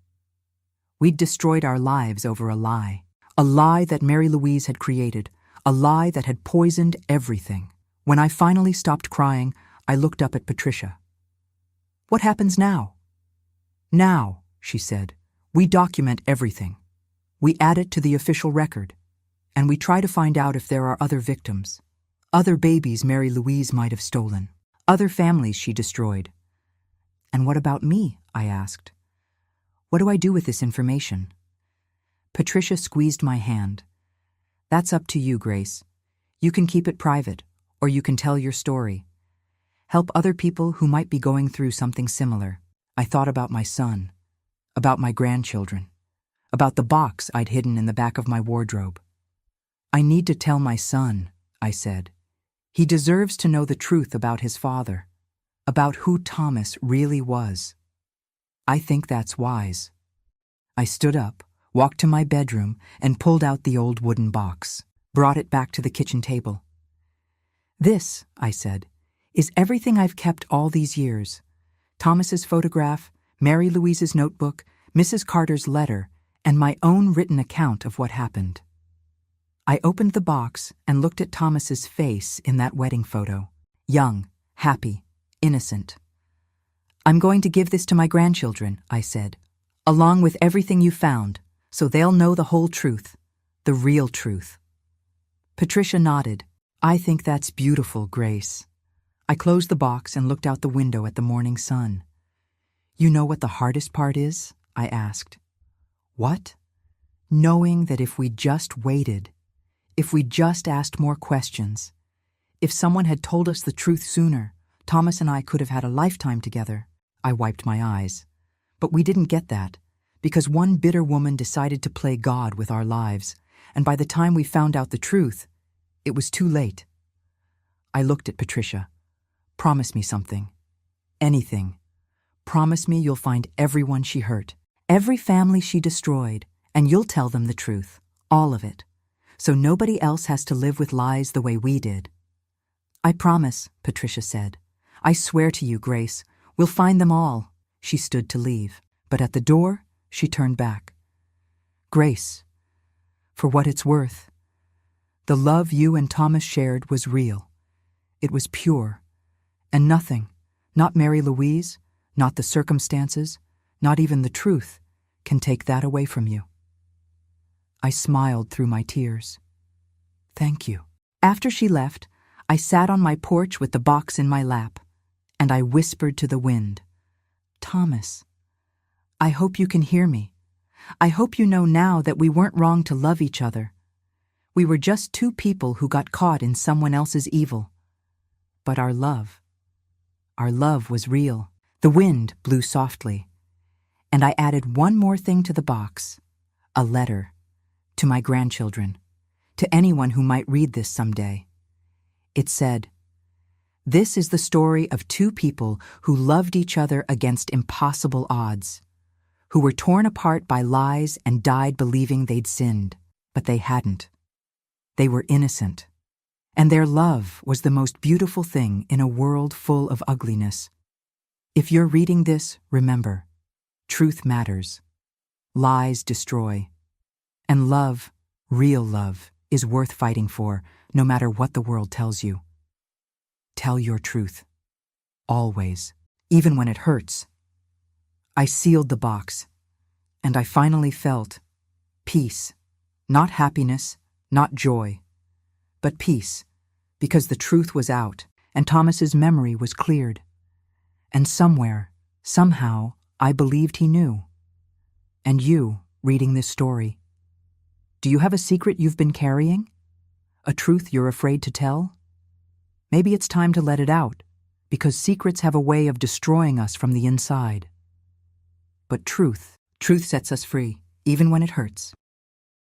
We'd destroyed our lives over a lie that Mary Louise had created, a lie that had poisoned everything. When I finally stopped crying, I looked up at Patricia. What happens now? Now, she said, we document everything. We add it to the official record, and we try to find out if there are other victims, other babies Mary Louise might have stolen, other families she destroyed. And what about me? I asked. What do I do with this information? Patricia squeezed my hand. That's up to you, Grace. You can keep it private, or you can tell your story. Help other people who might be going through something similar. I thought about my son, about my grandchildren, about the box I'd hidden in the back of my wardrobe. I need to tell my son, I said. He deserves to know the truth about his father, about who Thomas really was. I think that's wise. I stood up, walked to my bedroom, and pulled out the old wooden box, brought it back to the kitchen table. This, I said, is everything I've kept all these years. Thomas's photograph, Mary Louise's notebook, Mrs. Carter's letter, and my own written account of what happened. I opened the box and looked at Thomas's face in that wedding photo. Young, happy, innocent. I'm going to give this to my grandchildren, I said, along with everything you found, so they'll know the whole truth, the real truth. Patricia nodded. I think that's beautiful, Grace. I closed the box and looked out the window at the morning sun. You know what the hardest part is? I asked. What? Knowing that if we just waited, if we just asked more questions, if someone had told us the truth sooner, Thomas and I could have had a lifetime together. I wiped my eyes. But we didn't get that, because one bitter woman decided to play God with our lives, and by the time we found out the truth, it was too late. I looked at Patricia. Promise me something. Anything. Promise me you'll find everyone she hurt, every family she destroyed, and you'll tell them the truth, all of it, so nobody else has to live with lies the way we did. I promise, Patricia said. I swear to you, Grace, we'll find them all. She stood to leave, but at the door, she turned back. Grace, for what it's worth, the love you and Thomas shared was real. It was pure, and nothing, not Mary Louise, not the circumstances, not even the truth, can take that away from you. I smiled through my tears. Thank you. After she left, I sat on my porch with the box in my lap, and I whispered to the wind, Thomas, I hope you can hear me. I hope you know now that we weren't wrong to love each other. We were just two people who got caught in someone else's evil. But our love was real. The wind blew softly, and I added one more thing to the box, a letter, to my grandchildren, to anyone who might read this someday. It said, This is the story of two people who loved each other against impossible odds, who were torn apart by lies and died believing they'd sinned, but they hadn't. They were innocent, and their love was the most beautiful thing in a world full of ugliness. If you're reading this, remember, truth matters, lies destroy, and love, real love, is worth fighting for, no matter what the world tells you. Tell your truth. Always. Even when it hurts. I sealed the box, and I finally felt peace. Not happiness, not joy, but peace, because the truth was out, and Thomas's memory was cleared. And somewhere, somehow, I believed he knew. And you, reading this story, do you have a secret you've been carrying? A truth you're afraid to tell? Maybe it's time to let it out, because secrets have a way of destroying us from the inside. But truth sets us free, even when it hurts.